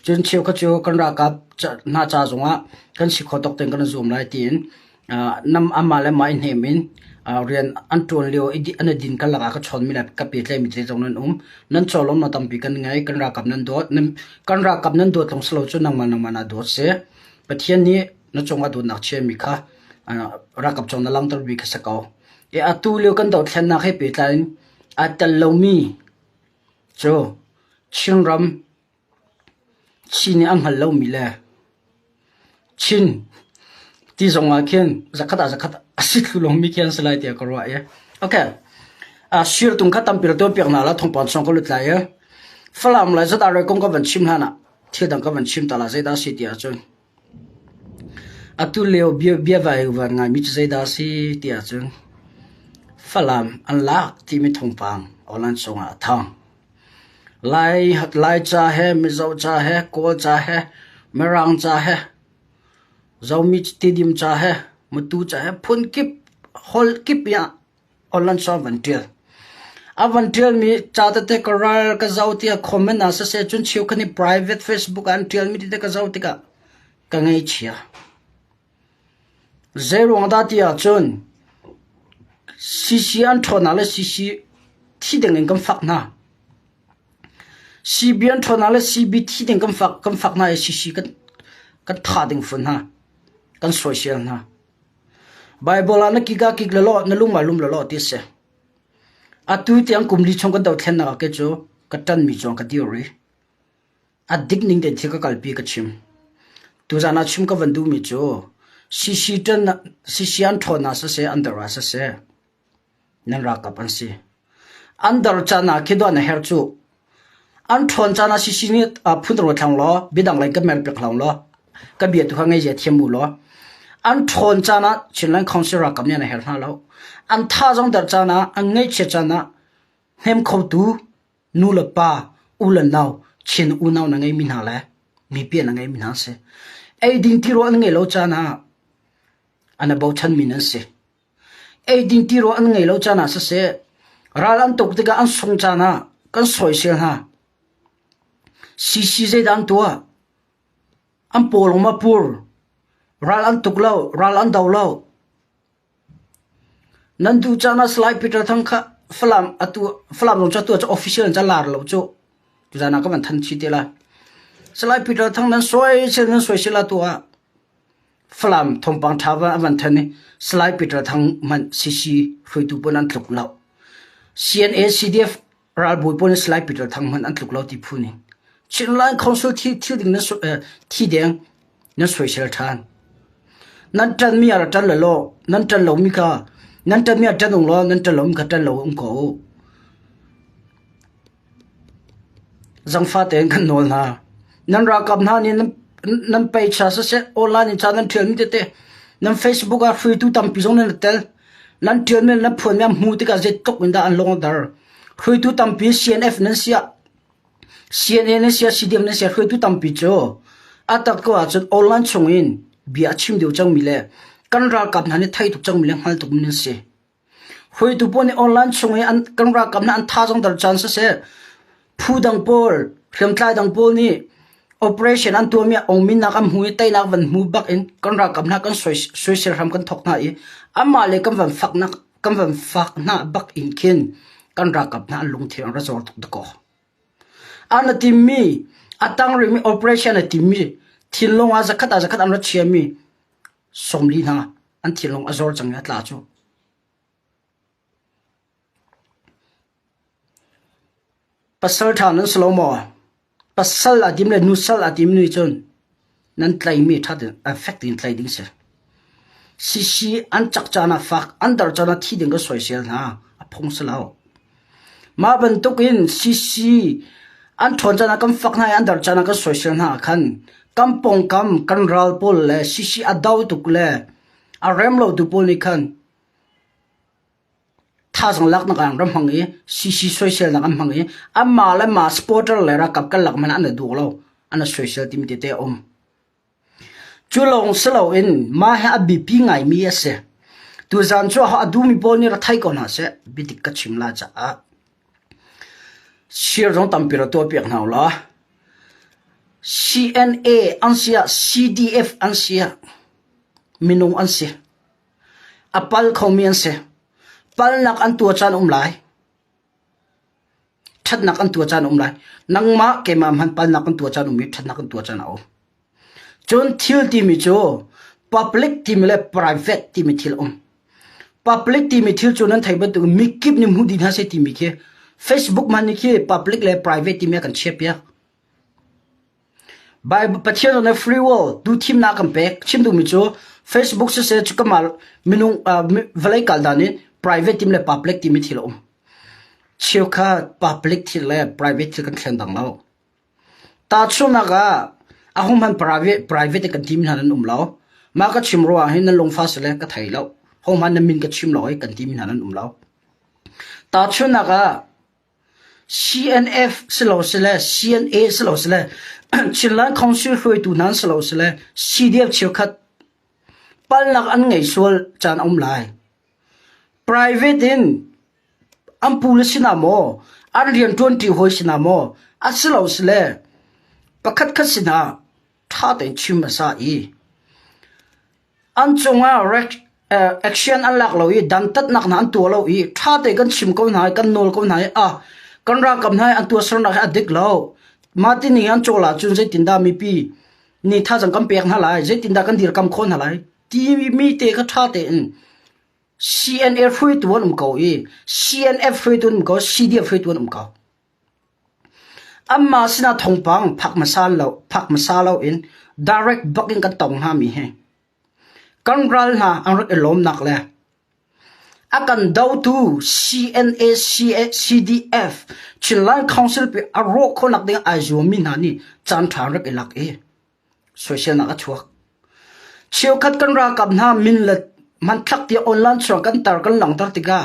จนเชียวก็เชียวกันรักกับน่าจะจงอ่ะกันสิขอตกแต่งกันซูมไลตีนนำอามาและมาอินเฮมินเรียนอันตัวเลี้ยวอันดินกันละก็ชนมีแหละกับเปียเลยมีใจตรงนั้นนั่นโจลงมาตั้มปีกันไงกันรักกับนั้นโดดนั่นกันรักกับนั้นโดดตรงสโลจนนั่งมันโดดเสียประเทศนี้นั่นจงว่าโดดนักเชื่อมีค่ะรักกับจงนั่งลังตัวบีกสักเอาอัตุเลี้ยวกันโดดแค่นักให้เปียเลยอัตลามีโจชิงรำชินอังฮัลโลมีแหละชินที่ส่งมาเขียนจะขัดสิทุลงมีเขียนสไลด์ที่กรัวเอโอเคชีร์ตุงขัดตั้มปีระตัวเปียกน่าละทงปอนส่งก็ลุดไหลฝรั่งเลยจะตารกงก็วันชิมฮานะที่ดังก็วันชิมตลาดใจดาสิที่อาจารย์ตุเลี้ยวเบี้ยไว้วันงานมิจใจดาสิที่อาจารย์ฝรั่งอันลักที่มีทงปังอลันส่งอาทางไล่จ่าเหมิจจ่าเหโกจ่าเหมรังจ่าเหเรามีติดิมจ่าเหมุตุจ่าเหพุนกิบฮอลกิบยาอลันส่งวันเดียววันเดียวมีจ่าแต่เกราก็เจ้าที่คอมเมนต์น่ะเสียจนเชี่ยวคัน private Facebook อันเดียวมีที่ก็เจ้าที่ก็ไงเชียเซโรอันดับที่จนซีอันทอนอะไรซีที่เด็กเงินกันฝักนะซีบีอันทอนอะไรซีบีที่เด็กกันฝักนะซีกันท่าเด็กฝุ่นนะกันสวยเชียวนะไบเบิลอันนั้นกิกละล้อนั่นลุงมาละล้อที่เสตุยที่อันกุมลีชงกันดาวเทนนะก็จะกันตันมีจงกันดีรีดิกนิ่งเด็ดที่ก็กลปีกันชิมตัวจานาชิมก็วันดูมีจ่อซีอันทอนนะเสียอันเดอร์เสียนั่นรักกับอันสิอันเดอร์จานาคิดว่าเนี่ยเฮร์จูอันทอนจานาซีนี่พูดตรงทางล้อบิดังไรก็แมลเปลือกหลังล้อก็เบียดตัวไงเจียเทียมมูล้ออันทอนจานะชินลังคอนซิรักกับเนี่ยเฮร์น่าแล้วอันท่าจงเดอร์จานะอันไงเชจานะเฮมเขาดูนูลป้าอุลนาวชินอุนาวนั่งไงมินาเลยมีเปียนั่งไงมินาเสไอ้ดินที่รู้อันไงเราจานะอันนั้นบอกฉันมินาเสไอ้ดินที่รู้อันไงเราจานะเสรัลันตกติกาอันสงจานะกันสวยเสียนะซีเจดันตัวอันโปลงมาปูร์รัลันตกเล่ารัลันดาวเล่านั่นดูจานะสไลด์พิจารณาทั้งค่ะฝรั่งลงจากตัวจะออฟฟิเชียลจะลาร์เราจู่จานะก็มันทันทีเดียวละสไลด์พิจารณาทั้งนั้นสวยเสียละตัวฝรั่งทงปังท้าว่ามันทันนี่สไลด์พิจารณาทั้งมันซีคุยดูบนอันตกเล่า CNA CDF รัลบุยบนสไลด์พิจารณาทั้งมันอันตกเล่าที่พูนี่ชินไลน์คอนซัลที่ดิ่งนั้นที่เดียงนั้นสวยเสียทานนั่นจันมีอะไรจันเลยล้อนั่นจันเรามีค่ะนั่นจันมีอะไรจันองล้อนั่นจันเรามีค่ะจันเราก็จังฟ้าเต็งกันโน่นนะนั่นรักกับน้านี่นั่นไปชาเสียออนไลน์นี่ชานั่นเถื่อนมิเตนั่น Facebook อ่ะคุยตู้ตำปีจงนั่นเตลนั่นเถื่อนนั่นพูดแม่มูติกาเจ็ดตกมันได้อันลงดาร์คุยตู้ตำปี CNF นั่นเสียCNN นั่นเสีย CDM นั่นเสียคุยตู้ตำปีจ่ออัตตะก็อาจจะออนไลน์ชงอินบีอาชิมเดียวจังมิเลกันรักกับนั่นนี่ไทยทุกจังมิเลหันตุกมันเสียคุยตู้ปนออนไลน์ชงอินอันกันรักกับนั่นท่าจังดาร์จันเสียผู้ดังโพลเริ่มใกล้ดังโพลนี่operation อันตัวมีองมินนักมวยไตนักวันมูบักอินกันรักกับนักกันสวยเสียทำกันทกน่าอีอามาเลยกันวันฟักนักบักอินคินกันรักกับนักลงเทียนระจอตุกตะกออันที่มีอัตังเรื่องมี operation อันที่มีที่ลงอาจะคัดอันรัชเชียมีสมลีนะอันที่ลงอาจจะจังยัดลาจูปัสสาวะทางนั้นสโลมอปัสสาวะดิมเลยนุสลาดิมนุยจนนั้นไตมีทัดaffect in ไตดิ้งเสียซีอันจักจานาฟักอันดาร์จานาที่ดิ้งก็สวยเสียนะพงสลาวมาบรรทุกินซีอันทนจานากันฟักนายอันดาร์จานาก็สวยเสียนะคันกำปงกันรัลปอลเลยซีอัดดาวตุกเลยอาเรมโลตุปอลนี่คันท่าสังลักนักการรำพังเอซีสวยเสียนักรำพังเออามาและมาสปอร์ตเลยรักกับกันหลักมันอันเดูเราอันนั้นสวยเสียที่มีเตะจุลงสลาวินมาให้อบีพีไงมีเสตัวจันทร์ชัวหาดูมีบอลนี่รัฐไทยก่อนนะเสบิดกัดชิมลาจ้าเชื่อจงตั้มปีระตัวเปียกหนาวละ CNA อันเสีย CDF อันเสียมินุงอันเสียอปัลเขามีอันเสียปัลนักอันตัวจานไหลชัดนักอันตัวจานไหลนังมาเกมามันปัลนักอันตัวจานมีชัดนักอันตัวจานเอาจนทิลที่มีโจ public ที่มีและ private ที่มีทิลpublic ที่มีทิลจนนั้นไทยบัดมีคลิปนิมหูดินหาเสที่มีแค่ Facebook มันนี่แค่ public และ private ที่มีกันเชียบยาบายประเทศใน free world ดูทีมนักกันเป็กชิมดูมิโจ Facebook เสียจุกมามินุงเวลาการดานี่ private ทีมและ public ทีมมีทิลเชียวค่ะ public ทีมและ private ทีมกันแข่งดังแล้วตาชุนักอาหุมัน private กันทีมนั้นแล้วมาก็ชิมรัวให้นั่นลงฟ้าเสร็จก็ไทยแล้วห้องมันนั่นมินก็ชิมร้อยกันทีมนั้นแล้วตาชุนักCNF สโลสเล CNA สโลสเลชิลล์คอนซิลช่วยดูนั้นสโลสเล CDF เชียวคัดปัลนักอันไงส่วนจานอมไล private อินอันพูลสินาโมอันเรียน20หัวสินาโมอันสโลสเลประคัดคัดสินาท่าแต่ชิมมาซาอีอันจงอ่ะaction อันหลักเราอีดันตัดนักนั้นตัวเราอีท่าแต่กันชิมก็ไหนกันโนลก็ไหนกันรักกับไหนอันตัวสระนักอดีตเรามาที่นี่อันโจลาจุนใจตินดามีปีนี่ท่าจังกันเปียกหาไรใจตินดากันดีรกำคนหาไรที่มีเตะก็ท่าเตะCNF ช่วยตัวนุ่มเก่าอี CNF ช่วยตัวนุ่มเก่า CDF ช่วยตัวนุ่มเก่าอันมาสินะทงปังพักมาซาเราอิน direct booking กันตรงหามีให้กันรัลนะอันรักลมนักเลยอากันดาวตู CNA CDF ชิลล์คอนซิลไปอารมณ์คนนักเดียอาจูมินานี่จันทารักลักสวยเชียนักชัวเชียวคัดกันรักกับน้ามินเล็ดมันทักที่ออนไลน์ช่วงกันตากันหลังตัดติกา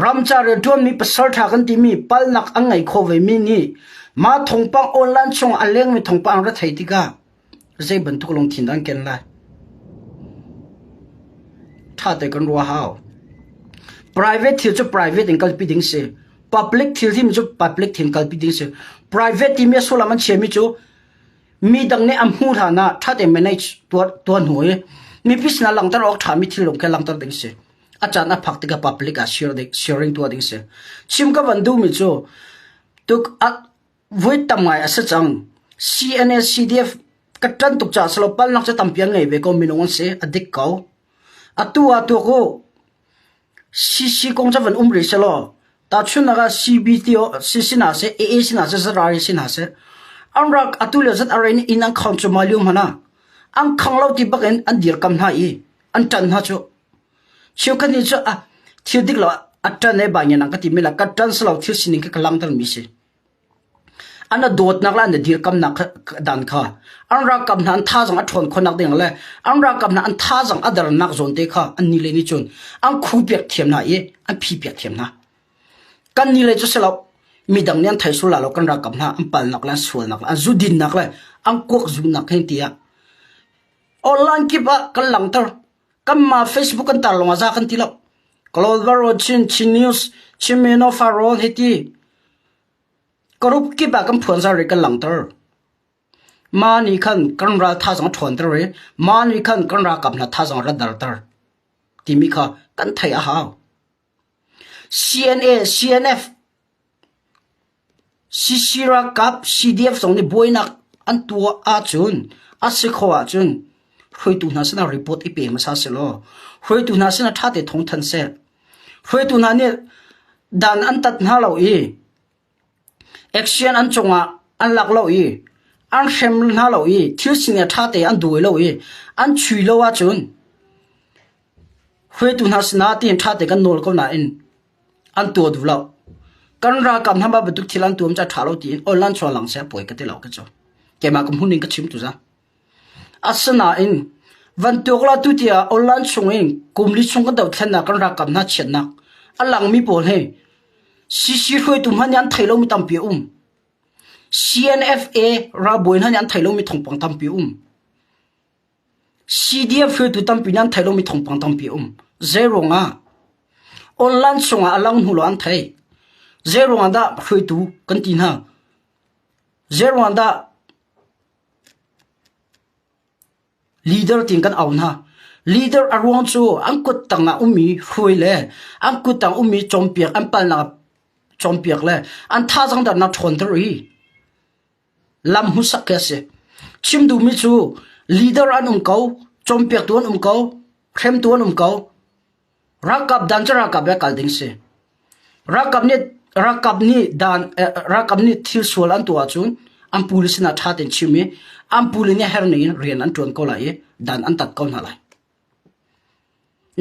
รัมจารีดวนมีภาษาทากันที่มีปัลนักอังไงโควิมินี่มาทงปังออนไลน์ช่วงอันเลี้ยงมีทงปังรัฐไทยติกาใจบรรทุกลงถิ่นดังเกินเลยถ้าแต่กันรัวหาว private ที่จะ private อินกัลปิดิงเสีย public ที่มีจะ public ที่อินกัลปิดิงเสีย private ที่มีส่วนละมันเชื่อมิจูมีดังนี้อัมหูฐานะถ้าแต่ manage ตัวหน่วยมีพิษณะหลังตลอดถามีที่ลงแค่หลังตลอดดิ่งเสียอาจารย์นักพักติกา public sharing ตัวดิ่งเสียชิมกับวันดูมิจูตุกวิตทำไงอาศัยจัง CNA CDF กัดจันตุกจ่าสลบปัลนักจะทำเพียงไงเวก็มีน้องเสียอดีตเขาตัวก็ซีกงจะวันริสลอตาชุนนักCBTสินาเสAAสินาเสสราสินาเสอันรักเลจัดอะไรนี่อินังคอนซูมาลิวมันนะอันขังเราที่บักเอ็นอันเดียร์กำหาอีอันจันหาจูเชื่อกันนี่จูที่ดิกเราจันในบ้านยังนังกติมีละกัดจันสลาวที่สินิงกลังตันมิเสอันนั้นโดดนักละอันเดียร์กำนักดันข้าอันรักกำนันท่าจังอัดทนคนนักเดียงเลยอันรักกำนันท่าจังอัดเดรนักโจนเด็กข้าอันนี้เลยนี่จูนอันคู่เปียกเทียมนะอันพี่เปียกเทียมนะกันนี่เลยจูสลาวมีดังนี้อันไทยสุดละเรากันรักกำนันอันปัลนักละส่วนนักละอันจุดินนักเลยอันกวกจุนักเห็นตีออนไลน์คิดว่ากันหลังตร์กันมา Facebook กันตลอดมาจากกันทีละกลอดวารชินนิวส์ชิมิโนฟารอนเฮตีกรุ๊ปคิดว่ากันผลสารกันหลังตร์มานี่ขันกันรักท่าสังทวนตร์มานี่ขันกันรักกับนักท่าสังรัดดาร์ตร์ที่มีข้ากันไทยอาหาว CNA CNF ซีรักกับ CDF ส่งนี่บวยนักอันตัวอาจุนอาศัยข้อจุนคุยตัวนั้นสินะรีพอร์ตอีเปมาซาเซโลคุยตัวนั้นสินะท่าเด็ดทงทันเซคุยตัวนั้นเนี่ยดันอันตัดหน้าเราแอคชั่นอันจงอันหลักเราอันเข็มหน้าเราที่สิ่งนี้ท่าเด็ดอันดูเราอันช่วยเราว่าจุนคุยตัวนั้นสินะที่ท่าเด็ดกันโนลก็น่าอันตัวดูเรากันรักกับน้ำมันบรรทุกที่ลันตัวมันจะท่าเราที่ออนไลน์ชวนหลังเสียป่วยกันที่เราก็จะแกมากับหุ่นนี่ก็ชิมตัวซะอาสนะวันตัวเราตุติอาออนไลน์ชงกุมลิชงกันเดาแทนนักกันรักกับนักเชียนนักอันหลังมีปนให้ซีช่วยตุ้มหันยันไทยเรามีตั้มปีCNFA ราบวยหันยันไทยเรามีทงปังตั้มปี CDF ช่วยตุ้มตั้มปียันไทยเรามีทงปังตั้มปีzero ออนไลน์ชงอันหลังหัวอันไทยzero อันดาช่วยตุ้กันตีน่าzero อันดา leader tin kan aun ha leader arwang chu angkut tanga umi hrui le angkut tang umi chompiak an pal na chompiak le an tha jang dar na thon tari lam hu sak ke se chimdu mi chu leader an kau chompiak tuan kau khem tuan kau rakap dan cha rakap ya kal ding se rakap ni dan rakap ni thil sol an tua chun am police na tha ten chimi am puli ni her ni rian an tuan ko lai dan an tat ko na lai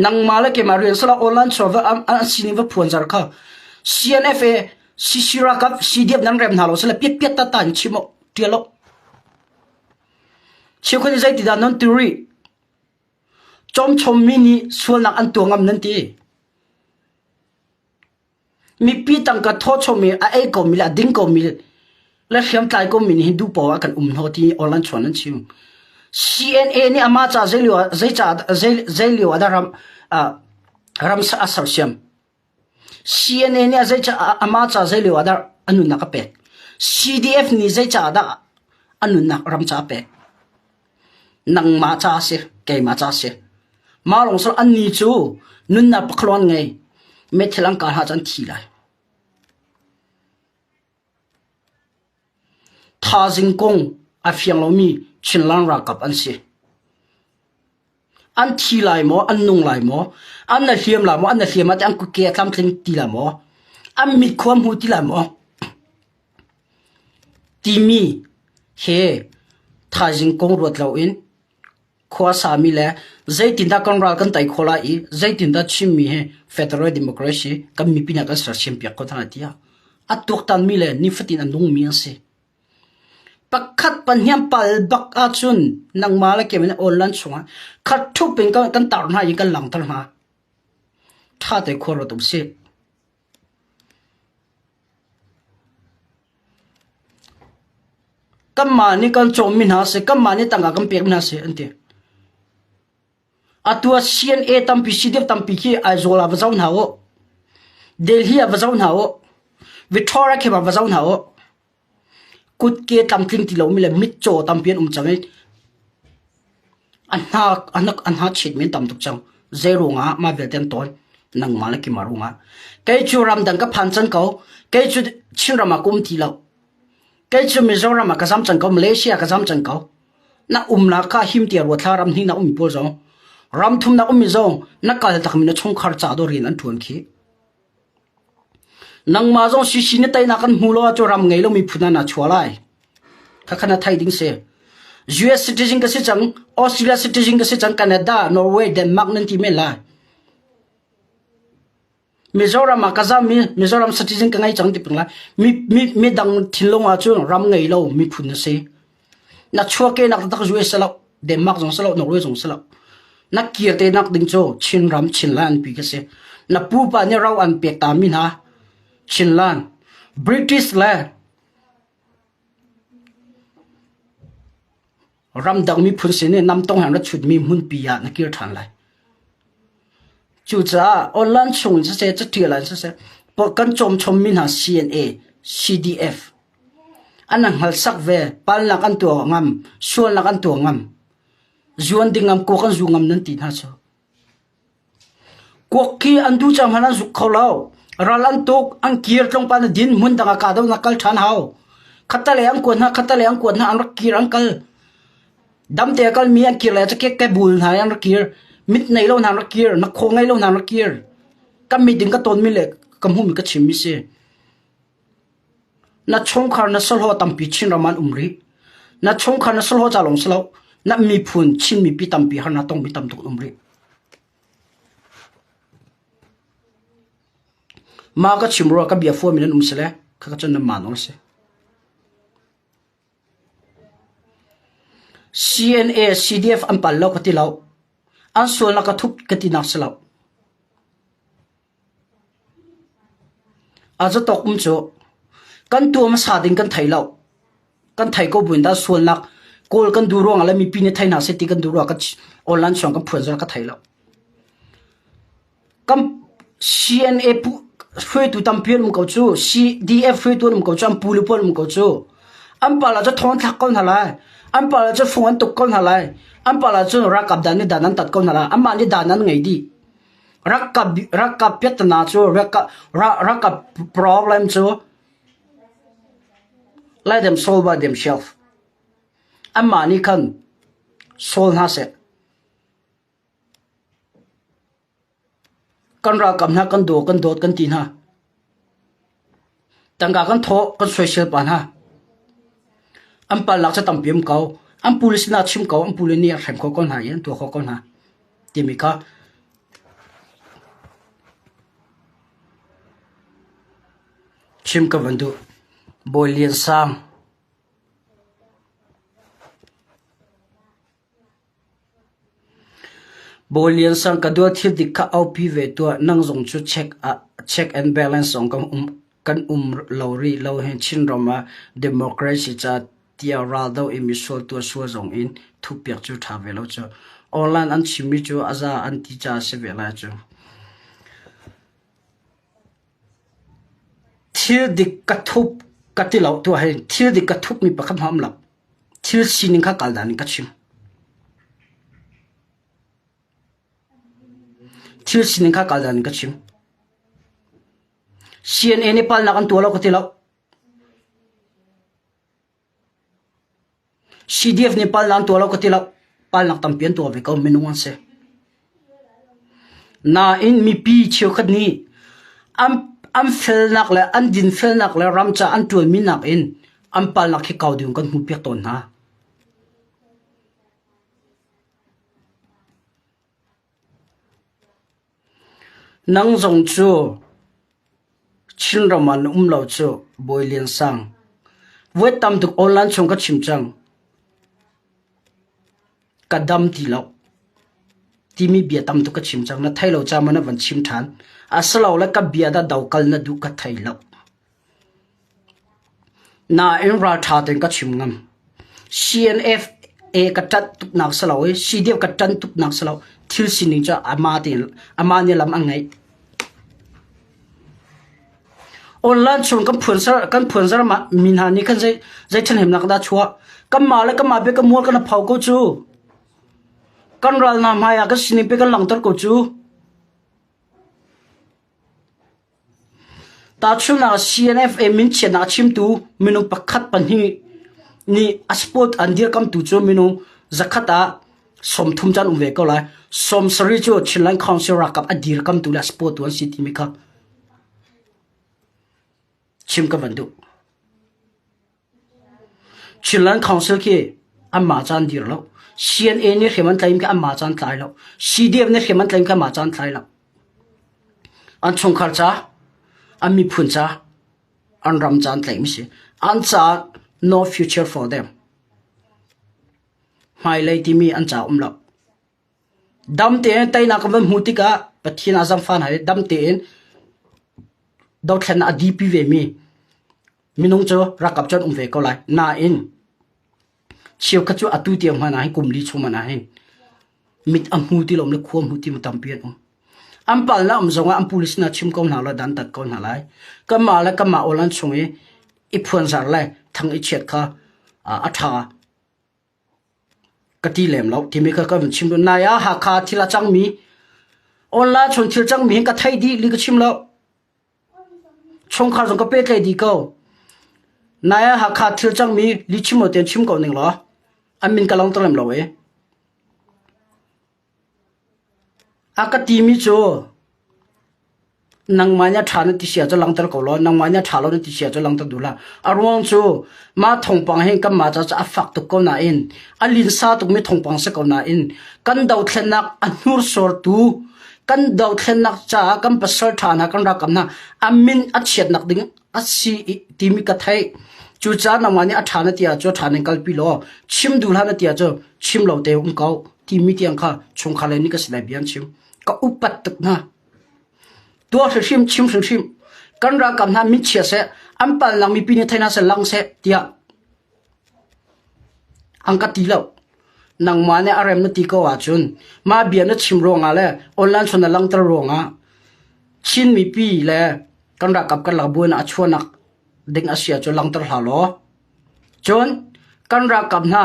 nang mala ke marian sala online server am siniva phon jar kha CNFA sisira kap CDF nang rem na lo sala pet ta tan chimo tialo chikhoni zai ti da non turi chom mini sul nak an tuangam nan ti mi pi tang ka tho chomi a e ko mi la ding ko mi la khiam tlai ko min hindu pawa kan no ti online chonan chiu CNA ni ama cha zailio adaram ram sa asar siam CNA ni zai cha ama cha zailio adar anu na ka pe CDF ni zai cha da anu na ram cha pe nang ma cha se ke ma cha se ma long so an ni chu nun na paklon ngai me thilang ka ha chan thi lai tha jing kong a fiang lo mi chin lang ra kap an se an thi lai mo an nung lai mo an na hiam la mo an na hiam at an ku ke tham thing ti la mo an mi khom hu ti la mo ti mi he tha jing kong rot lo in khwa sa mi le zaitin da kan ral kan tai khola I zaitin da chim mi he federal democracy kam mi pina ka sar sim pya ko thana tia atuk tan mi le ni fatin an nung mi ase pakhat panhiam pal bak a chun nang mala ke men online chunga khat thu pen kan tar na yi kan lang tar ma tha te khoro tum se kam mani kan chomin ha se kam mani tanga kam pek na se ante atua CNA tampi CDF tampi ki aizola vazaun hawo Delhi vazaun hawo Victoria ke vazaun hawo kut ke tamkling ti lo mi le mit cho tampian changai anha chit men tam tuk chang zero nga ma vel ten ton nang mala ki marunga kai chu ram dang ka phan chan ko kai chu chinrama kum ti lo kai chu mizoram ka sam chan ko Malaysia ka sam chan ko na umna ka him ti ro thla ram ni na umi po zo ram thum na umi zo na kal tak mi na chung khar cha do rin an thun khi nang ma zo si ne tai na kan hulo cho ram ngei lo mi phuna na chwalai khana thai ding se US citizen ka se chang Australia citizen ka se chang Canada Norway Denmark nan ti me la Mizoram akazami Mizoram citizen ka ngai chang ti pungla mi dang thinlonga chu ram ngei lo mi phun se na chua ke nak tak US sala Denmark jong sala Norway jong sala na kierte nak ding cho chin ram chin lan pi ka se na pu pa ne raw an pek ta min ha chinlan British land ram dang mi phun se ne nam tong han ra chut mi mun pi ya na kir than lai chu cha online chung se cha ti lan se po kan chom min ha CNA CDF anang hal sak ve pal la kan to ngam sual la kan to ngam zuan dingam ko kan zu ngam nan ti ha so ko ki andu cham hana zu kholao ralan tok ang kir tlong pan din mun danga ka daw nakal than haw khatale ang ko na ang kir angkal dam te kal mi ang kir la cha ke bul na ang kir mit nei lo na ang kir na khongai lo na ang kir kam mi ding ka ton mi le kam hu mi ka chim mi se na chong khar na sol ho tam pi chin raman umri na chong khar na sol ho cha long slo na mi phun chin mi pi tam pi har na tong mi tam tuk umri ma ka chimro ka bia 4 minute umsele ka chan na manol se CNA CDF an pal lo ka ti lo an sol na ka thup ka ti nak selo aja tok cho kan tu ma sa ding kan thai lo kan thai ko buin da sol nak kol kan du ro ala mi pi ne thai na se ti kan du ro ka online chong kan phun ka thai lo kam CNA pu fue tu tampion mu ko chu CDF fue tu mu ko cham pulu pol mu ko chu am pala cha thon thak kon hala อันปาลาจะฟงอันตุกก้นอะไรอันปาลาจะรักกับดานี่ดานั้นตัดก้นอะไรอันมานี่ดานั้นไงดีรักกับพิจารณาจูรักกับ problem จู let them solve by themselves อันมานี่คัน solve ฮะเสร็จกันรักกับนักกันโดดกันตีนฮะตั้งกันโถกันสวยเสียปานฮะอันปาลักจะตั้มเปี่ยมเก่าอัน police น่าชิมเก่าอัน police นี่แข่งข้อกันหายันตัวข้อกันหาที่มีค่ะชิมกับวันดูบอยเลียนซังบอยเลียนซังกระดูกที่ดิค่ะเอาพิเวตัวนั่งส่งชุดcheck and balance ส่งกันเราเห็นชินเรามา democracy จะเตียราดเอาอิมิสอลตัวส่วนส่งอินทุกเปียกจุดทาเวลาจูออนไลน์อันชิมิจูอาจารย์อันที่จะเสวลาจูที่ดิกระทุบกระติเหล่าตัวเห็นที่ดิกระทุบมีประคำหอมหลับที่สินิงข้ากาลดานิกชิมที่สินิงข้ากาลดานิกชิมCNN นี่ปาลนักอันตัวเรากติเหล่า CDF นี่ปาลนักตัวเรากติเหล่าปาลนักตั้มเปลี่ยนตัวไปเขาไม่นุ่งเสน่าอินมีปีเชียวขัดนี้อันเฟลนักเลยอันดินเฟลนักเลยรำจะอันตัวมินักอินอันปาลนักที่เขาดูกันหูเปียกต้นฮะนั่งส่งจูชินรามันเราจูบอยเลียนซังเวทตามตุกออนไลน์ชงกัดชิมจังกัดดำตีเราที่มีเบียตามตุกกัดชิมจังนัดไทยเราจะมันวันชิมทานอาศัยเราและกับเบียดดาวกัลนัดดูกัดไทยเราน่าเอ็นราชาเต็งกัดชิมงาม CNF กัดจัดตุกนักสลาวCDF กัดจัดตุกนักสลาวที่สินิงจะอามาเนี่ยลำอังไงออนไลน์ชนกันเพื่อนซะมามินหานี่กันใจฉันเห็นนักดาชัวกันมาเลยกันมาเบกันมัวกันเผากูจูกันรัลนามายากันสินิเบกันหลังตะกูจูตาชุนา CNF มินเชนาชิมตูมินุปักขัดปันฮีนี่อัสปอร์ตอันเดียร์คำตูจูมินุจักขัดตาสมทุมจันเวก็เลยสมสริจูชิลังคอนเสิรักกับอันเดียร์คำตูและสปอร์ตวันสิที่มีค่ะชิมกับวันดูชิลันคอนเสิร์ตอันมาจันดีแล้ว CNA เนี่ยเขียนมันไลม์กับอันมาจันไลแล้ว CDF เนี่ยเขียนมันไลม์กับมาจันไลแล้วอันชงขารจ้าอันมีพุ่นจ้าอันรำจันไลม์สิอันจ้า no future for them ไม่เลยที่มีอันจ้าแล้วดำเตนไตนักมันมุติกะปะทีน่าจำฟันให้ดำเตนดาวแค่น่ะดีพีเวมีน้องเจ้ารักกับจนเวก็เลยน่าอินเชี่ยวกับจูอัตุเตียมมาหน่อยกุมลีชูมาหน่อยมิดอัมหูที่ลมเล็กขวมหูที่มันตั้มเปลี่ยนอันปัลน่ะอันจงว่าอัน police น่ะชิมก้อนหาละดันตัดก้อนหาเลยก็มาแล้วก็มาอลันชงอีพวนสารเลยทั้งอีเช็ดค่ะอัฐากตีเหลมแล้วที่มีก็มันชิมดูนายหาคาที่ละจังมีออนไลน์ชนที่ละจังมีก็ไทยดีลีก็ชิมแล้วชงขาจงก็เป็ดเลยดีก็นายหาขาดที่จังมีลิชิมเอาเตียนชิมก่อนหนึ่งหรออันมินกำลังตระหนกเลยอากาศมีโจนังมันยาฐานที่เสียจะลังตระก่อนนังมันยาฐานเราที่เสียจะลังตระดูละอารมณ์โจมาทงปังเฮงกันมาจะฝักตุกก่อนน่ะอินอันลินซาตุกไม่ทงปังสักก่อนน่ะอินกันดาวเทนักอันนูร์สอร์ตูกันดาวเทนักจ้ากันปัสสาวะฐานะกันรักกันนะอามินอัดเฉียดนักดิ้งอัดซีที่มีกระไทยจูจ้านังวันนี้อัดฐานที่อาจจะฐานในกัลปีล้อชิมดูหลานที่อาจจะชิมเหล่าเตอุงเก่าที่มีที่อังคาชงคาเลนี่ก็สลายเบียนชิมก็อุปัตตุกนะตัวชิมกันรักกันนะมิเชียเสอันปัลลังมีปีนี้ไทยน่าเสลังเสที่อังกัดตีแล้วนังมาเนี่ยอะไรมันตีก็ว่าจุนมาเบียนชิมรองอะไรออนไลน์ชนลังตรองชินมีปีเลยกันรักกับกันหลับบัวน่ะชวนนักเด็กอาเซียจนลังตรหาล้อจนกันรักกับน่ะ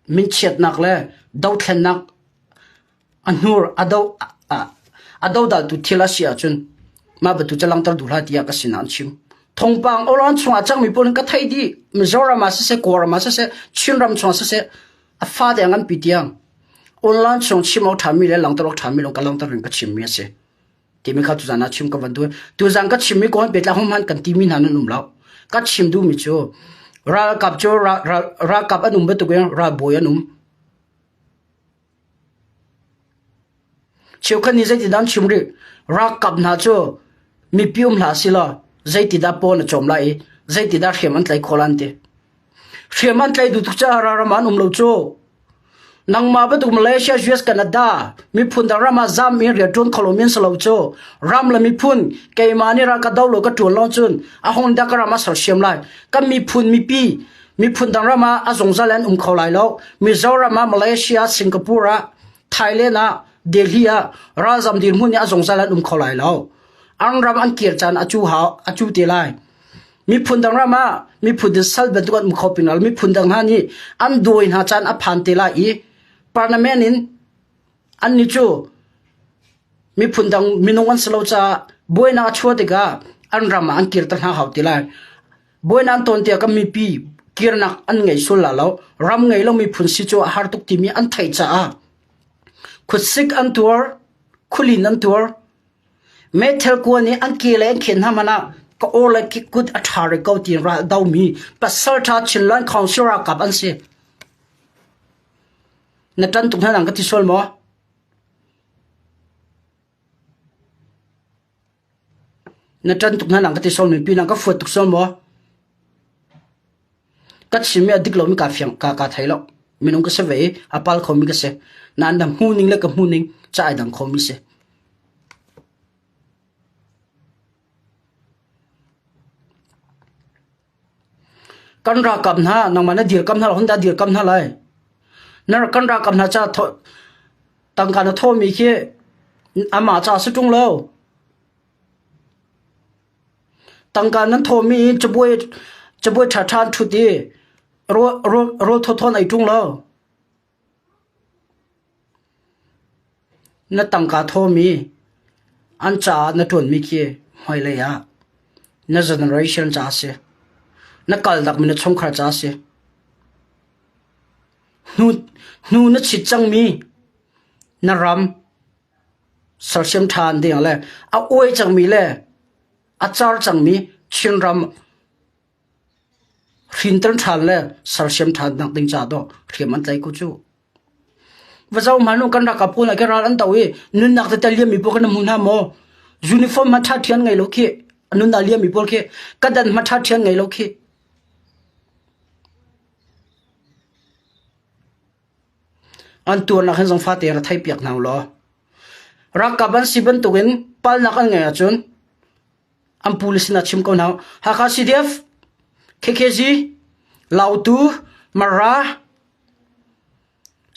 min chet nak le dau thlen nak anur adau dal tu thila sia chun ma batu chalang tar dula tia ka sinan chim thongpang oran chunga chang mi pon ka thai di mizora ma se kor ma se chinram chong se a fa de ngan pitiang online chong chimo thami le lang tarok thami long kalang tar ring ka chim mi se timi kha tu jana chim ka ban tu jang ka chim mi ko betla hom han kan timi nan num law ka chim du mi cho ra kap cho ra kap anum betu ge ra boy anum chiu khan ni zai ti dan chim ri ra kap na cho mi pium la sila zai ti da pon chom lai zai ti da khemant lai kholan te khemant lai du tu cha ra man lo cho nang ma ba tu Malaysia US Canada mi phun da rama zam mi ria ton kholomin salo cho ram la mi phun ke mani ra ka daw lo ka ton lo chun a hon da ka rama sar shem lai ka mi phun mi phun da rama a zong zalan kholai lo mi zorama Malaysia Singapore Thailand Delhi razam dir mun a zong zalan kholai lo ang ram an kir chan achu te lai mi phun da rama mi phun de sal ba duat mu khopinal mi phun dang ha ni an doin ha chan a phan te lai parliament in an ni chu mi phundang minongan salocha boina chhuate ga an rama an kirtan ha hauti lai boina an ton te ka mi pi kirnak an ngei sul la lo ram ngei lo mi phun si chu har tuk ti mi an thai cha a khusik an tur khulin an tur metal ko ni an kele khen ha mana ko ola ki kut athare ko ti ra daw mi pasal tha chinlan council ra kap an se na tan tuk na ka ti sol mo na tan tuk na ka ti sol mi pi na ka fot tuk sol mo ka chimi adik lo mi ka fyang ka thailo minung ka se ve apal khomi ka se nan dam hu ning le ka hu ning chai dang khomi se kan ra kap na nang mana dir kam na honda dir kam na lai na kan ra kam na cha tang ka na tho mi khe ama cha su tung lo tang ka nan tho mi chboi tha than thu ti ro tho tho nai tung lo na tang ka tho mi an cha na ton mi khe hoi le ya na generation cha se na kal dak mi na chong khar cha se nu na chi chang mi na ram sarsiam than de le a oi chang mi le a char chang mi chin ram khin tan than le sarsiam than nak ding cha do khiam an tai ku chu wazau manu kan ra kapu na ke ral an tawi nun nak ta liam mi pok na mun ha mo uniform ma tha thian ngai lo khi anun na liam mi pol khe kadan ma tha thian ngai lo khi an tur na khan jong fa te ra thai piak naw lo rakaban siban tugen pal na kan ngai achun am police na chim ko naw ha kha CDF KKG lautu mara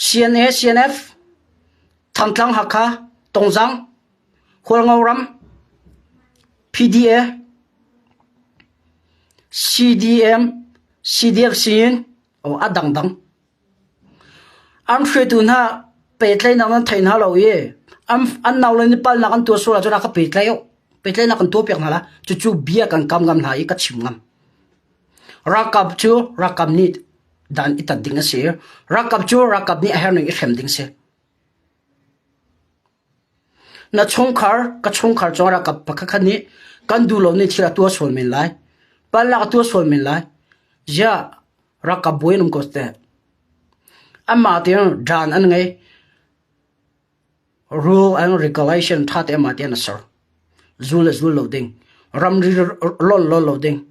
CNF thangtlang hakha tongjang khorngauram PDA CDM CDF sin o adangdang am thretu na petlai na nan thain ha lo ye am an naw le ni pal na kan tu so la jora ka petlai na kan to pek na la chu bia kan kam ngam na i ka chim ngam rakap ni dan itat ding ase rakap ni aher ni khem ding se na chongkhar chong rakap pakha khani kan du lo ni thira tu sol min lai pal la tu sol min lai ja rakap boinum ko ste amma tiang dan an ngai rule and regulation that amma tian sir zul loading ram lol loading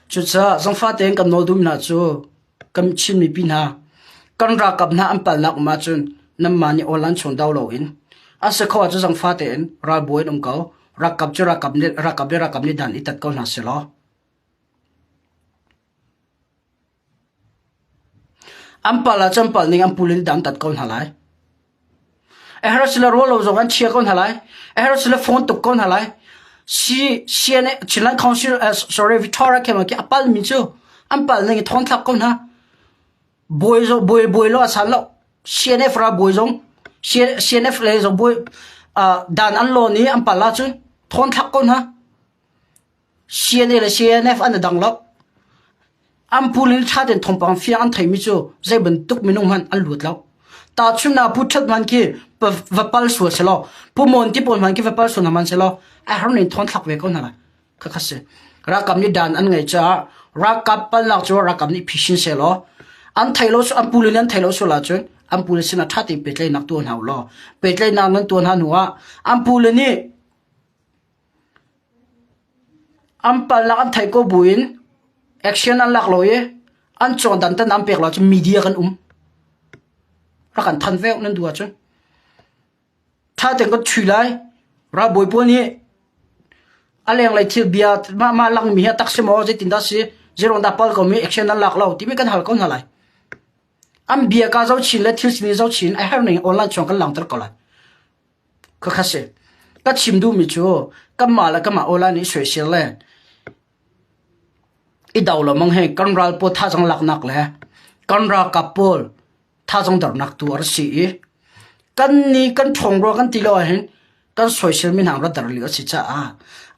chucha zangfa teng kam no dum na chu kam chin mi pin ha kan ra kap na am pal nak ma chun nam ma ni olan chon daw lo in asa khawa chu zangfa ten ra boy dum ko ra kap ni dan itat ko na se lo am pala champal ning am pulil dan tat ko na lai ehra sila rolo zogan chia ko na lai ehra sila phone tuk ko na lai CNF Chinland Council sorry Victoria kema ki apal mi chu ampal ngi thon thak kon ha boy lo asan lo CNF ra boy jong CNF le jong boy dan an lo ni ampal la chu thon thak kon ha CNF an dang lo ampulin thaden thompang fiang an thai mi chu zai ban tuk minung han an lut lo ta chuna puthat man ki vapal su selo pumon ti pon man ki vapal su na man selo a harnin thon thak ve kon na ka khase ra kam ni dan an ngai cha ra kap pal lak chu ra kam ni phishin selo an thailo su ampulin an thailo su la chu ampulin sina thati petlai nak tu hau lo petlai na nan tu han huwa ampulin ni ampal lak an thai ko buin action an lak loye an chon dan tan am pek lo chu media kan ra kan than veo nan duwa chu tha teng ko thui lai ra boi po ni aleng lai thil bia ma lang mi ha tak se mo je tin da si zero da pal ko mi action an lak lo ti mi kan hal kon halai am bia ka zau chin la thil sin zau chin I have nei online chong kan lang tar ko la ka khase ka chim du mi chu ka ma la ka ma online ni social le I daw lo mang he kan ral po tha jang lak nak le kan ra kapol tha jang dar nak tu ar si kan ni kan thong ro kan ti lo hen kan social min hang ra dar li si cha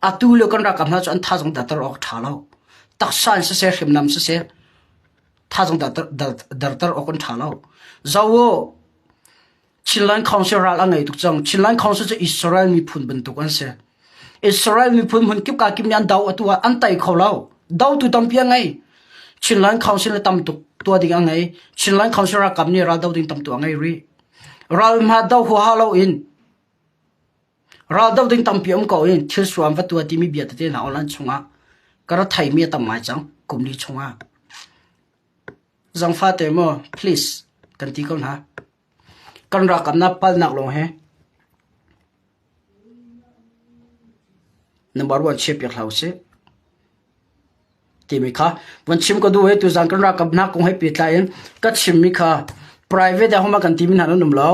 a tu lo kan ra kam na chu an tha jang da tar ok tha lo tak san se him nam se tha jang dar tar ok an tha lo zawo Chinland Council ra angai tu chang Chinland Council chu Israel mi phun ban tu kan se Israel mi phun hun kip ka kim yan daw atwa an tai kho lo daw tu tam pia ngai Chinland Council tam tu tua ding angai Chinland Council ra kam ni ra daw ding tam tu angai ri ral ma daw ho halo in ra daw ding tam piam ko in thil suam va tua ti mi bia te na online chunga kara thai mi tam mai chang kum ni chunga zang fa te mo please kan ti kon ha kan ra kam na pal nak lo he number 1 chep yak hause timika wan chim ko du he tu zang kan ra kap na ko he pitlain ka chim mi kha private a homa kan timin hanon num lo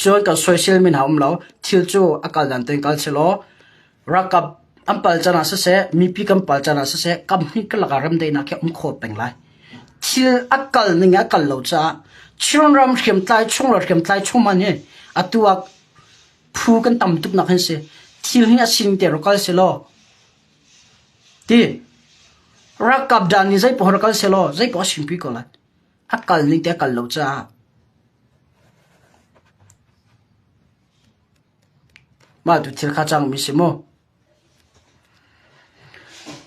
choi ka social min haum lo thil chu akal dan ten kal chelo rakap ampal chana se mi pi kam pal chana se kam hi ka laga ram dei na ke kho peng lai thil akal ninga kal lo cha chron ram khem tlai chung lo khem tlai chung man he atua phu kan tam tuk na khan se thil hi asin te ro kal selo ti rakap dan ni zai pohor kal selo zai po sim pi ko la akal ni te kal lo cha ma tu thil kha chang mi simo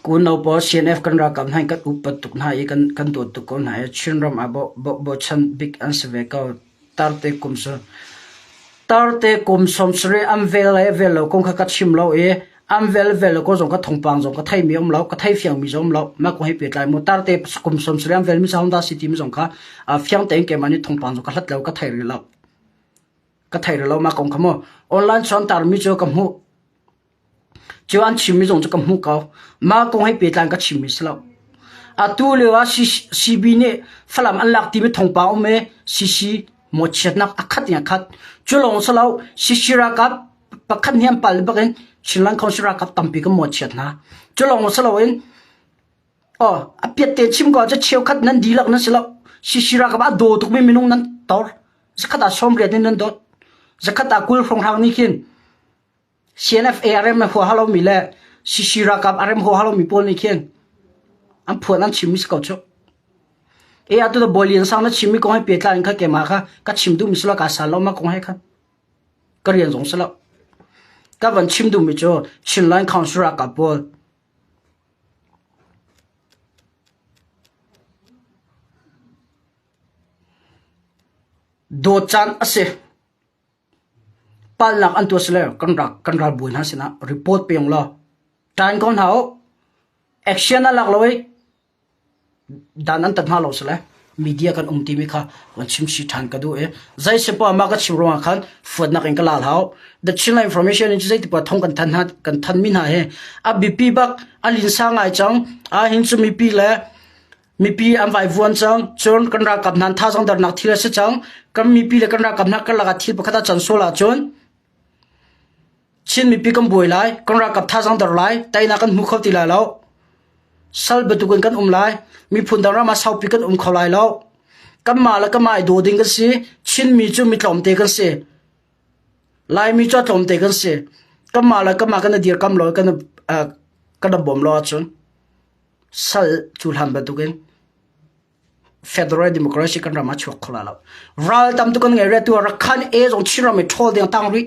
kun no po CNF kan rakap nai kat upat tuk na i kan to tu kon hai chinram abo chan big answer ve ka tarte kum som sre am vel ko kha chim lo am vel ko jong ka thongpang jong ka thai mi om lo ka thai fiang mi jom lo ma ko he petlai mo tarte kum som sre am vel mi saunda city mi jong ka fiang teng ke mani thongpang jong ka hlat lo ka thai ri lo ma kong khamo online chon tar mi jo kam hu chuan chimi jong kam hu ka ma kong he petlan ka chimi slo atu lewa cb ne falam an lak ti mi thongpa o me cc mo chet nak akhat ya khat chulong slo sisira ka pakhan hiam pal bagen Chinland Council ka tampi ka mo chet na chulong slo in a piat te chim ko cha cheu khat nan dilak na slo sisira ka ba do tuk mi minung nan tor zakata som re nan dot zakata kul phong hang ni kin CNF ARM ho halo mi le sisira kap RM ho halo mi pol ni ken am phon an chimis ko cho e atu the bolian sang na chimi ko he petla in kha ke ma kha ka chim du mi sala ka salo ma ko he kha karian jong sala ka ban chim du mi cho Chinland Council ka pol do chan ase pal nak an tu sele kan ral buin hasina report pe yong lo tan kon hao action na lak loi dan an tan ha lo sele media kan umti mi kha wan chim shi than ka du zai se pa ma ka chim ro khan fod na ken ka lal hao the Chinland information in zai ti pa thong kan than min ha he a bp bak alin sa ngai chang a hin chu mi pi le mi pi am vai vuan chang chon kan ra kap nan tha jang dar nak thila se chang kam mi pi le kan ra kap na ka laga thil pa khata chan so la chon ชินมีปีกันบวยไลกันรักกับท่าสังดรไลแต่นักกันมุขเขาตีไลแล้วสัลเบตุกันกันไลมีพุนดารามาสาวปีกันเขาไลแล้วกันมาแล้วก็มาดูดิ้งกันสิชินมีจูมีตลอมเตกันสิไลมีจูตลอมเตกันสิกันมาแล้วก็มากันเดียร์กันลอยกันบ่มรอจนสัลจูฮันเบตุกันFederal Democracy กันรามาชวกขลาแล้วรัลตามตุกันไงเรื่องตัวรักขันจงชิราไม่ทอลเดียงตั้งริ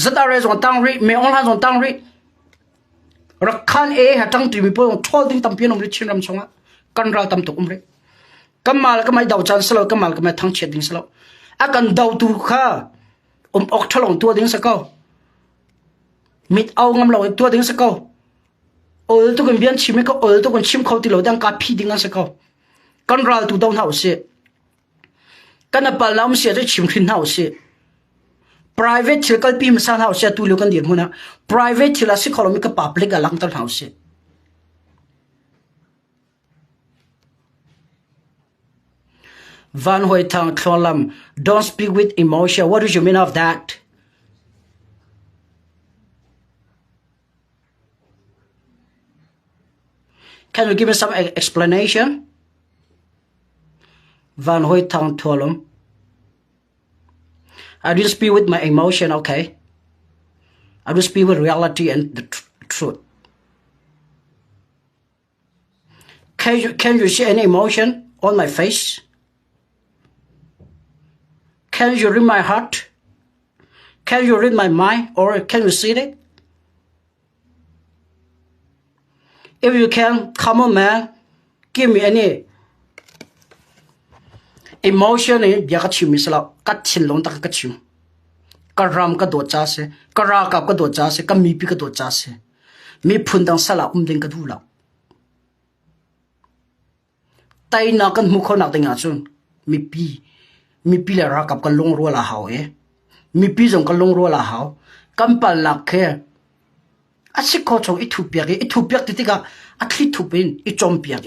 จัดอะไรจงตั้งริไม่ออนไลน์จงตั้งริรักขันหาตั้งตีมีพวกทอลเดียงตั้งเพียงอมริชิรามชงะกันรัลตามตุกอมริกันมาแล้วก็ไม่ดาวจันทร์สลบกันมาแล้วก็ไม่ทั้งเช็ดดิ้งสลบอากันดาวตุข้าออกทะลองตัวดิ้งสกาวมิดเอางำเราตัวดิ้งสกาวตุกันเบียนชิมก็ตุกันชิมเขาตีเราดังกาพีดิ้งสกาวกันรัลตุดาวน์เฮาส์กันนับปัลลามเสียจะชิมขึ้นเฮาส์ private ที่กัลปีมสานเฮาส์ตุลิกันเดียร์มุนะ private ที่ละสิคอลมิก public กัลังตันเฮาส์Van Hoy Tang Klolam don't speak with emotion what do you mean of that Can you give me some explanation Van Hoy Tang Klolam I didn't speak with my emotion okay I will speak with reality and the truth Can you see any emotion on my face Can you read my heart? Can you read my mind? Or can you see it? If you can, come on man, give me any emotion in Yakachim Misla, Katin Lontakachim. Karam Kadotase, Karaka Kadotase, Kamipi Kadotase. Me Pundan Sala Umdingadula. Tainakan Mukonating Atsun, me pee.มีปีละรักกับกันลงรัวละหาวมีปีจงกันลงรัวละหาวกันปัลลักอาศัยข้อจงอิทุเปียกติดกับอัตลิทุเป็นอิจอมเปียก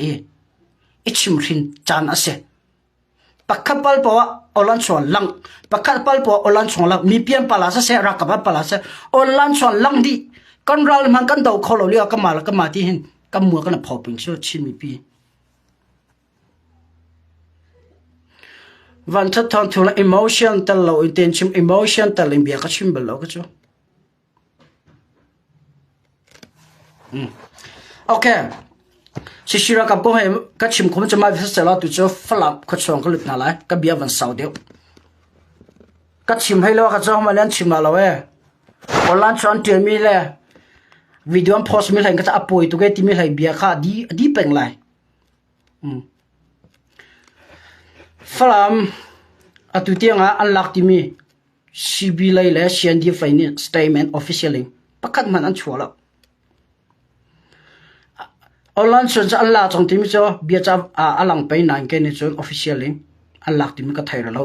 อิชิมรินจานอาศัยปักขับปัลปัวอลันชวนลังปักขับปัลปัวอลันชวนลังมีเพียงปัลลาเสรักกับปัลลาเสอลันชวนลังดีกันเรามันกันเดาเขาเราเรียกกันมาแล้วกันมาที่เห็นกันมัวกันพอเป็นเชื่อชินมีปีวันทัดทอนทุล emotion ตลอดอินเทนชิม emotion ตลอดเบียก็ชิมเบลก็จ้ะโอเคชิระกับก็ให้ก็ชิมคงจะมาพิเศษแล้วตัวจ้ะฝรั่งก็ชงก็หลุดนั่นแหละก็เบียวันเสาร์เดียวก็ชิมให้แล้วก็จ้ะมาเล่นชิมมาแล้วออนไลน์ชวนเตียมีเลยวิดีโอโพสต์มีอะไรก็จะอัพโหลดตัวเกติมีอะไรเบียค่ะดีเป็นไรฝรั่งอัตุเตียงอันลักที่มีซีบีเลยและเชียนดีไฟนี่สเตทเมนต์ออฟฟิเชียลประกาศมันอันชัวร์แล้วออนไลน์ส่วนจะอันลักตรงที่มีจ้ะเบียจะอันหลังไปนั่งแค่นี้ส่วนออฟฟิเชียลอันลักที่มีก็ไทยเรา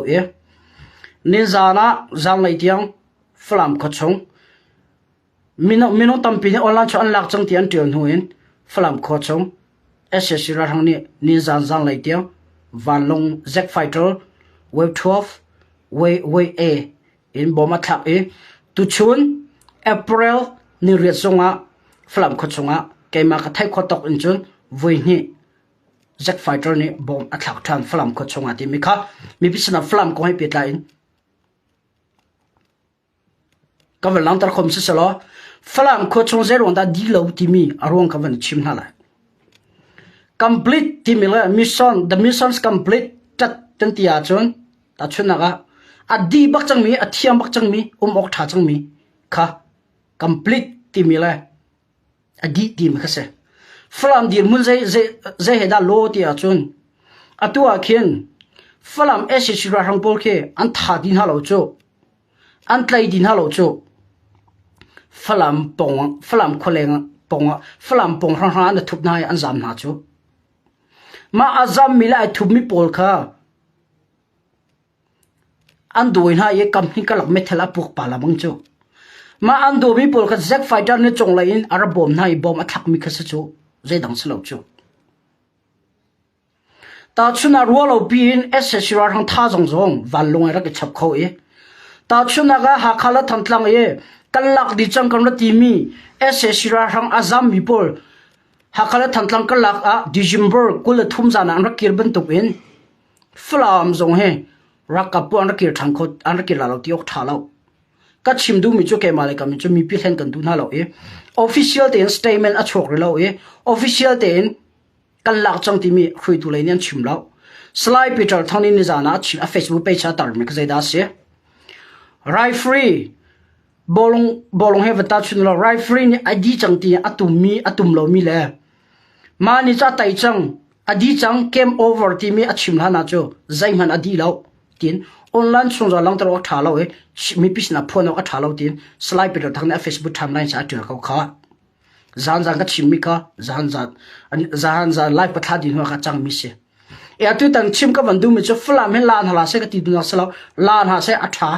นี่จานะจางเลยเตียงฝรั่งก็ชงมิโนตั้มปีนี้ออนไลน์ส่วนอันลักจังที่อันเดียวหนูเห็นฝรั่งก็ชงSSC ระดับนี้นี่จางเลยเตียงวันลง Zack Fighter Wave 12 Wave A in Boma Thak tu chun April ni riat songa flam khot songa keima ka thai khotok in chun voi ni Zack Fighter ni bom athak than flam khot songa ti mi kha mi bisna flam ko hai petla in ka walang tar khom se selo flam khot song zero da di lo ti mi arong ka van chim hala complete timila mission the mission's complete tat tantia chon ta chunaga adi bak changmi athiam bak changmi ok tha changmi kha complete timila adi tim khase flam dir mun zai heda lo tia chon atua khen flam esishira hangpol khe an tha din halo cho an tlai din halo cho flam kholeng pong flam pong ran na thup nai an jam na cho ma azam milai thup mi pol kha an doin ha ye kam hi kalak methela puk pala mang cho ma an do mi pol kha Zack Fighter ne chong lai in arabom nai bom athak mi khasa cho zai dang slo cho ta chuna rualo pin SSR hang tha jong jong van long ra ke chap kho ta chuna ga ha khala thantlang ye kan lak di chang kan ti mi SSR rang azam mi pol hakala thantlang kan lak a December kul thum jana an rakir ban tuk in flam zong he rakapu an rakir thang khot an rakir la lo ti ok thalo ka chim du mi chu ke male kam chu mi pi hlen kan du na lo e official ten statement a chok re lo e official ten kan lak chang ti mi khui tu leinian chim lo slide peter thani ni jana chi a Facebook page a tar mi ka zai da se right free bolong he vata chun lo right free ni id chang ti atum lo mi le ma ni cha tai chang adi chang came over ti mi achim la na cho zaiman adi lo tin online chung za lang tro tha lo e mi pisna phone a tha lo tin slide peter thang na Facebook timeline sa tu kha zan ka chim mi ka zan live pa tha din ho ka chang mi se e atu tan chim ka bandu mi cho flam he lan hala se ka ti du na salo lan ha se atha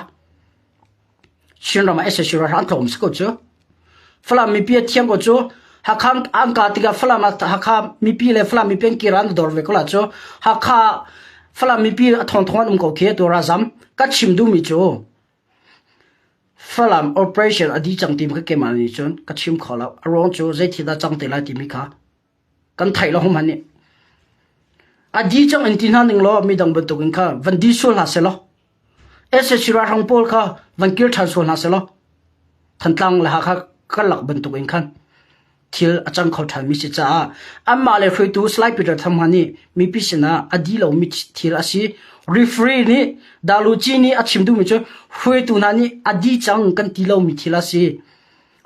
shin rama SSR ran thom sko cho flam mi pi thiam ko cho hakam an ka tiga flam hakam mi pi le flam mi pen kiran dor ve ko la cho hakha flam mi pi thon ko khe to razam ka chim du mi cho flam operation adi chang tim ka ke mani chon ka chim khola aron cho zai thi da chang te la ti mi kha kan thai lo hom ani adi chang an tin han ning lo mi dang ba to kin kha van di so la se lo SSR hang pol kha van kir than so na se lo than tlang la kha ka lak ban to kin khan thil achang khau than mi si cha amma le khui tu slide peter tham hani mi pisina adi lo mi thil asi referee ni daluchi ni achim du mi cho khui tu na ni adi chang kan ti lo mi thil asi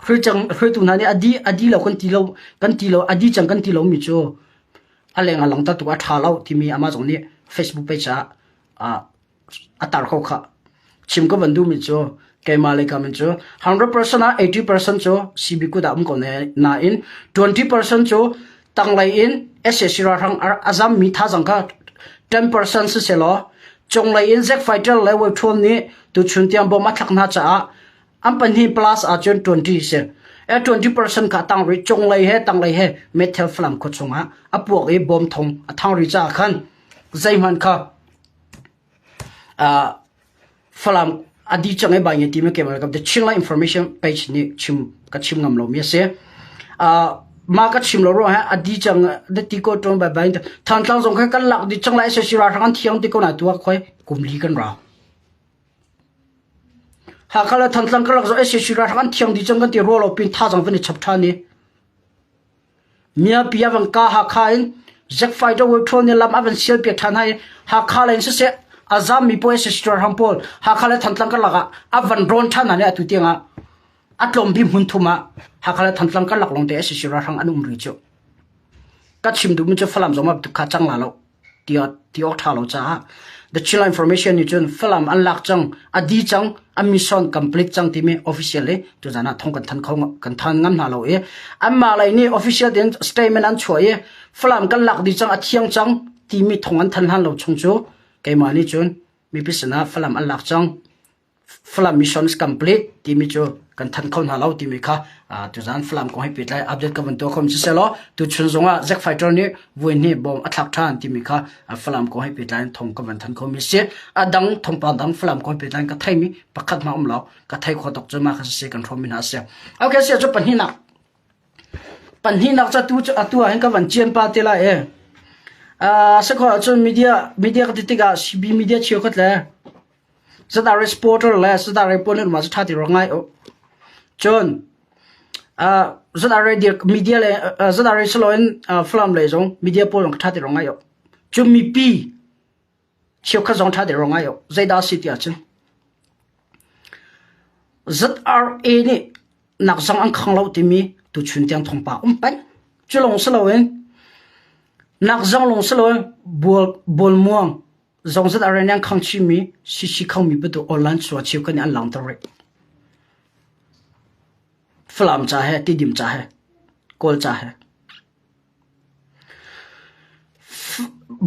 khui tu na ni adi lo kan ti lo adi chang kan ti lo mi cho aleng alang ta tu a tha lo ti mi ama jong ni Facebook page a atar kho kha chim ko bandu mi cho ke male ka min cho 100% 80% cho CB ku da ko ne na in 20% cho tang lai in SSR rang azam mi tha jang ka 10% se selo chong lai in zek fighter level 2 ni tu chun tiam bo ma thak na cha am pan hi plus a chon 20 se 20% ka tang ri chong lai he tang lai he metal flam ko chunga apuak e bom thong athang ri cha khan zaiman kha flam adi chang e bang ti me ke ma ka the chingla information page ni chim ngam lo mi se ma ka chim lo ro ha adi chang de ti ko tong ba bang than tlang jong kha kan lak di chang la se sira rang thiang ti ko na tu khoi kumli kan ra ha khala than tlang ka lak zo se sira rang thiang di chang kan ti ro lo pin tha jang vani chap tha ni mia pia wang ka ha khain zek fighter wo thon ni lam avan sel pe than hai ha khalen se azam mi po SSR hampol ha khala thantlang ka laga avan ron thana ne atu tenga atlom bi mun thuma ha khala thantlang ka laklong te SSR hang anum ri cho ka chim du mu cho flam zoma tu kha chang la lo ti ok tha lo cha the chila information ni chun flam an lak chang adi chang a mission complete chang ti me officially tu jana thong kan than ngam na lo e amma lai ni official den statement an choi flam kan lak di chang a thiang chang ti mi thong an than han lo chung chu ke mani chun mi pisana flam an lak chang flam mission is complete ti mi chu kan than khon ha lo ti mi kha tu jan flam ko hai pitlai update ka ban to khom se lo tu chun zonga zek fighter ni voi ni bom athak than ti mi kha flam ko hai pitlai thong ka ban than khom mi se adang thong pa dang flam ko pitlai ka thai mi pakhat ma lo ka thai kho tok chama kha se kan thom mi na se okay se chu pan hi nak cha tu chu atua hen ka ban chen pa te la e se kho chu media ka tiga CB media chio khat la zada reporter la zada reporter ma cha ti rongai o chon zada radio media le zada resloin flam le jong media pol ka ti rongai o chu mi pi chio kha jong tha ti rongai o zaida city a chen ZRA ni nak sang ang khang lo ti mi tu chun tiang thong pa pan chu long sloin nak zang long sloin bol muang zong ZRA nyang khang chi mi si khang mi bu online so chi kan an lang tar flam cha hai ti dim cha hai kol cha hai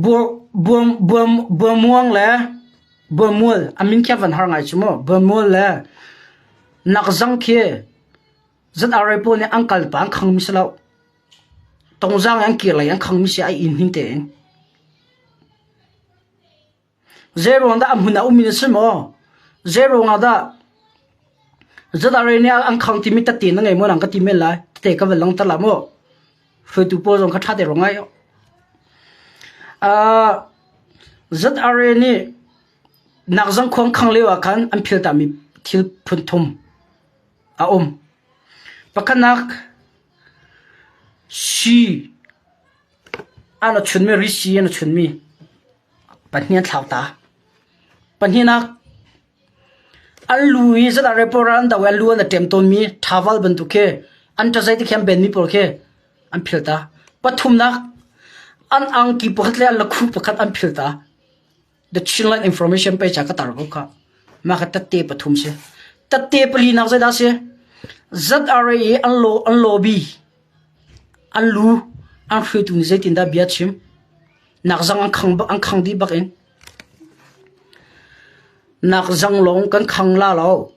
bol muang le bol mul amin kya van har ngai chumo bol mul le nak zang khe ZRA po ni angkal pa khang mi salo tong zang ang ki la yang khang mi si ai in hin te zero nga amhuna umin simo zero nga da zada re ne ang khang ti mi ta ti na ngai mo lang ka ti me la te ka lang ta la mo fe tu po jong ka tha de ro ngai zada re ni nak jang khong khang lewa kan an phil ta mi thil phun thum a pakanak shi ana chun me ri shi ana chun mi patnian thlau ta panhinak alui zada reporan da wel luan atem ton mi thawal ban tu ke an ta zai ti kham ben mi por ke an philta pathum nak an ang ki pakhat le la khu pakhat an philta the children information page ka tar ko kha ma ka tatte pathum se tatte pali nak zai da se zra an lobby an lu an khri tu ni zai tin da bia chim nak zang an khang di bak in nak zang long kan khang la lo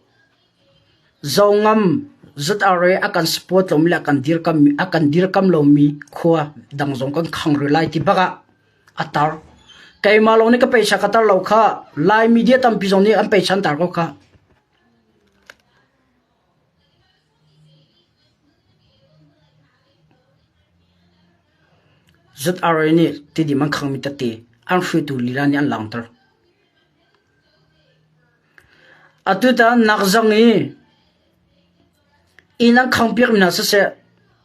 zongam zra akan support lo mi akan dir kam lo mi khwa dang zong kan khang relai ti baka atar kai ma lo ni ka paisa ka tar lo kha lai media tam pi zong ni an paisan tar ko kha zra ni ti di man khang mi ta te an khri tu li ran an lang tar atuta nakzangi inang khangpiak mina se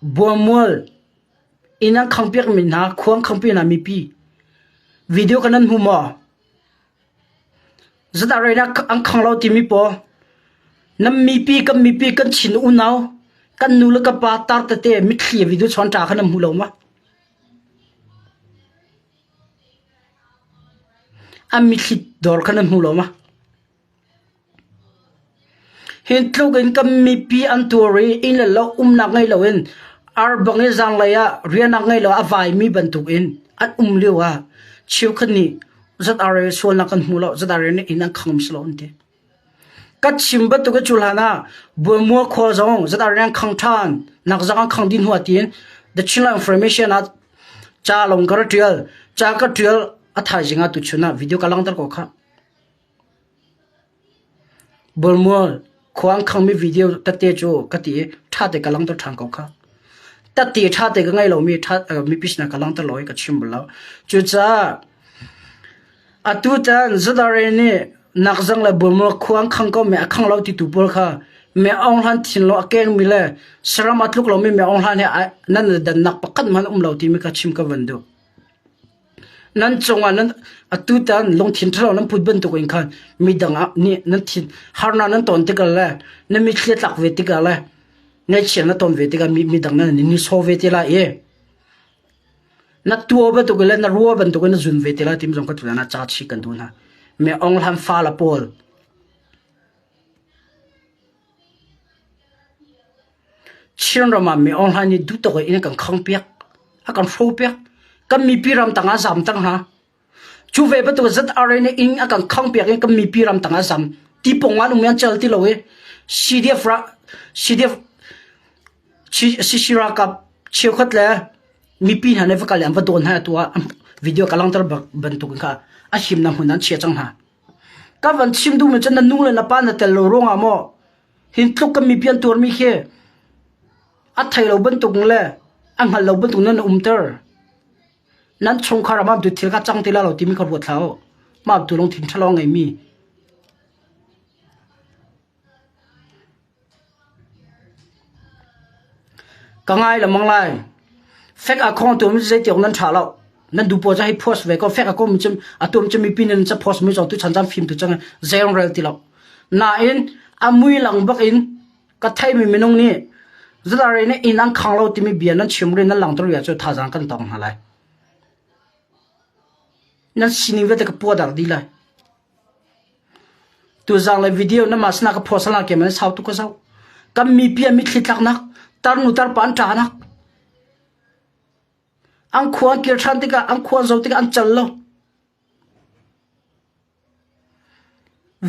bomol inang khangpiak mina khuang khangpi na mi pi video kanan huma zada raina ang khanglo ti mi po nam mi pi kan chin u naw kan nu la ka pa tar ta te mi khie video chon ta khanam hu lo ma am mi khit dor khanam hu lo ma hin tlugin kam mi pi an tuari in la lo na ngai loin ar bangi jang la ya riana ngai lo avai mi bantuk in an lewa chiu khani zat are sol na kan mulo zat are ne in kham slo unte kat chimba tu ka chulhana bo mo kho jong zat are khang than nak jang khang din huwa tin the chila information at cha long kar trial cha ka trial atha jinga tu chuna video kalang tar ko kha bo mo khoang khang mi video ta te chu ka ti tha de kalang to thang ko kha ta ti tha de ga ngai lo mi tha mi pisna kalang ta loi ka chim bula chu cha atu ta zadare ni nak jang la bom khoang khang ko me khang lo ti tu por kha me ong han thin lo akeng mi le saramat luk lo mi me ong han he nan dan nak pakat man lo ti mi ka chim ka vandu nan chonga nan atu tan long thin thalo nan put ban to koin khan mi danga ni nan thin harna nan ton te kala na mi thlet lak ve te kala ngai chen na ton ve te ka mi dang na ni so ve te la e na tuo ba to kala na ruwa ban to na zun ve te la tim jong ka tu na cha chi kan du na me ong lam fa la pol chen ro ma me ong han ni du to ko in kan khang piak akan fo piak kam mi piram tanga zam tang ha chu ve ba to zat are ne in akan khang piak kam mi piram tanga zam ti pongwan umyan chal ti lowe cdf chi shira ka chekhat la mi pi ha ne va kalam va don ha to video kalang tar ban tu kha a him na hunan che chang ha ka van chim du me chan na nu le na pa na tel lo ronga mo hin tluk kam mi pian tur mi khe a thai lo ban tu le ang hal lo ban tu na umtar nan chong khara ma du thil ka chang tila lo ti mi kha bo thao ma du long thin thalong ngai mi ka ngai la mang lai fake account tu mi zai tiong nan thalo nan du po ja hi post ve ko fake account mi chim atum chim mi pin nan cha post mi jong tu chan jam film tu chang zero rel ti lo na in amui lang bak in ka thai mi minung ni zara re ne in ang khang lo ti mi bian nan chimri nan lang tor ya chu tha jang kan tong halai nan sini ve ka po dar di lai tu jang la video na masna ka post la ke man sau tu ko sau kam mi pia mi thlitak nak tar nu tar pan ta nak ang khuan kir than tika ang khuan zo tika an chal lo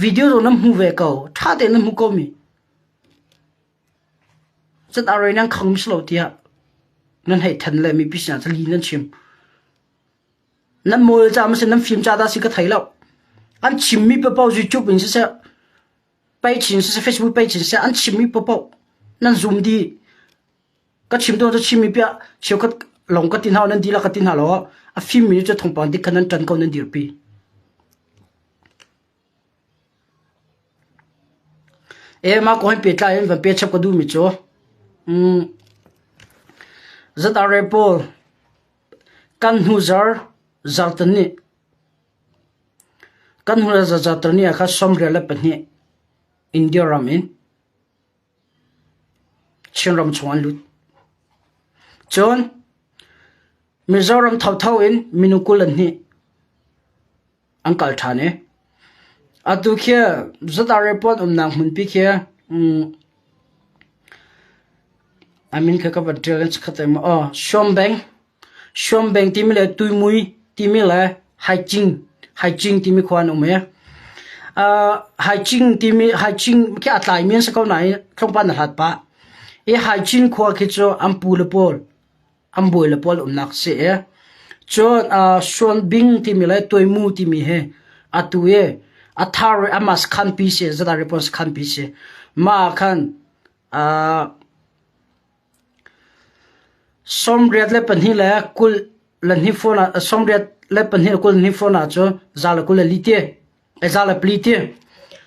video ro nam hu ve ko tha de nam hu ko mi zat are nang khang slo tia nan hai than le mi pisna thali nan chim nan mol cha ma se nan film cha da si ka thai lo an chim mi pe pau youtube in se page in se Facebook page in se an chimi popo nan zoom di ka chim do chimi pia chokat long ka tin haw nan di la ka tin ha lo a few minutes thong pan di kanan tan ko nan dir pi e ma ko pe tla en va pe chap ko du mi cho zat are pol kan hu zartani kan hu zartani kha somre la pani india ramin chinram chwan lut chon mizoram thau in minukul ni ankal thane atu khe zat are pol nang mun pi khe amin ka ba challenge khatem shombeng timile tuimui timile hiking timi khwan ume hiking ke atlai men sakau nai thong pan hat pa e hiking khwa ke cho ampul pol umnak se e cho shonbing timile toimu timi he atuye athar amas khan pi se zada response khan pi se ma khan somriat le panhi la kul lanhi phona somriat le panhi kul ni phona cho zala kul lite e zala plite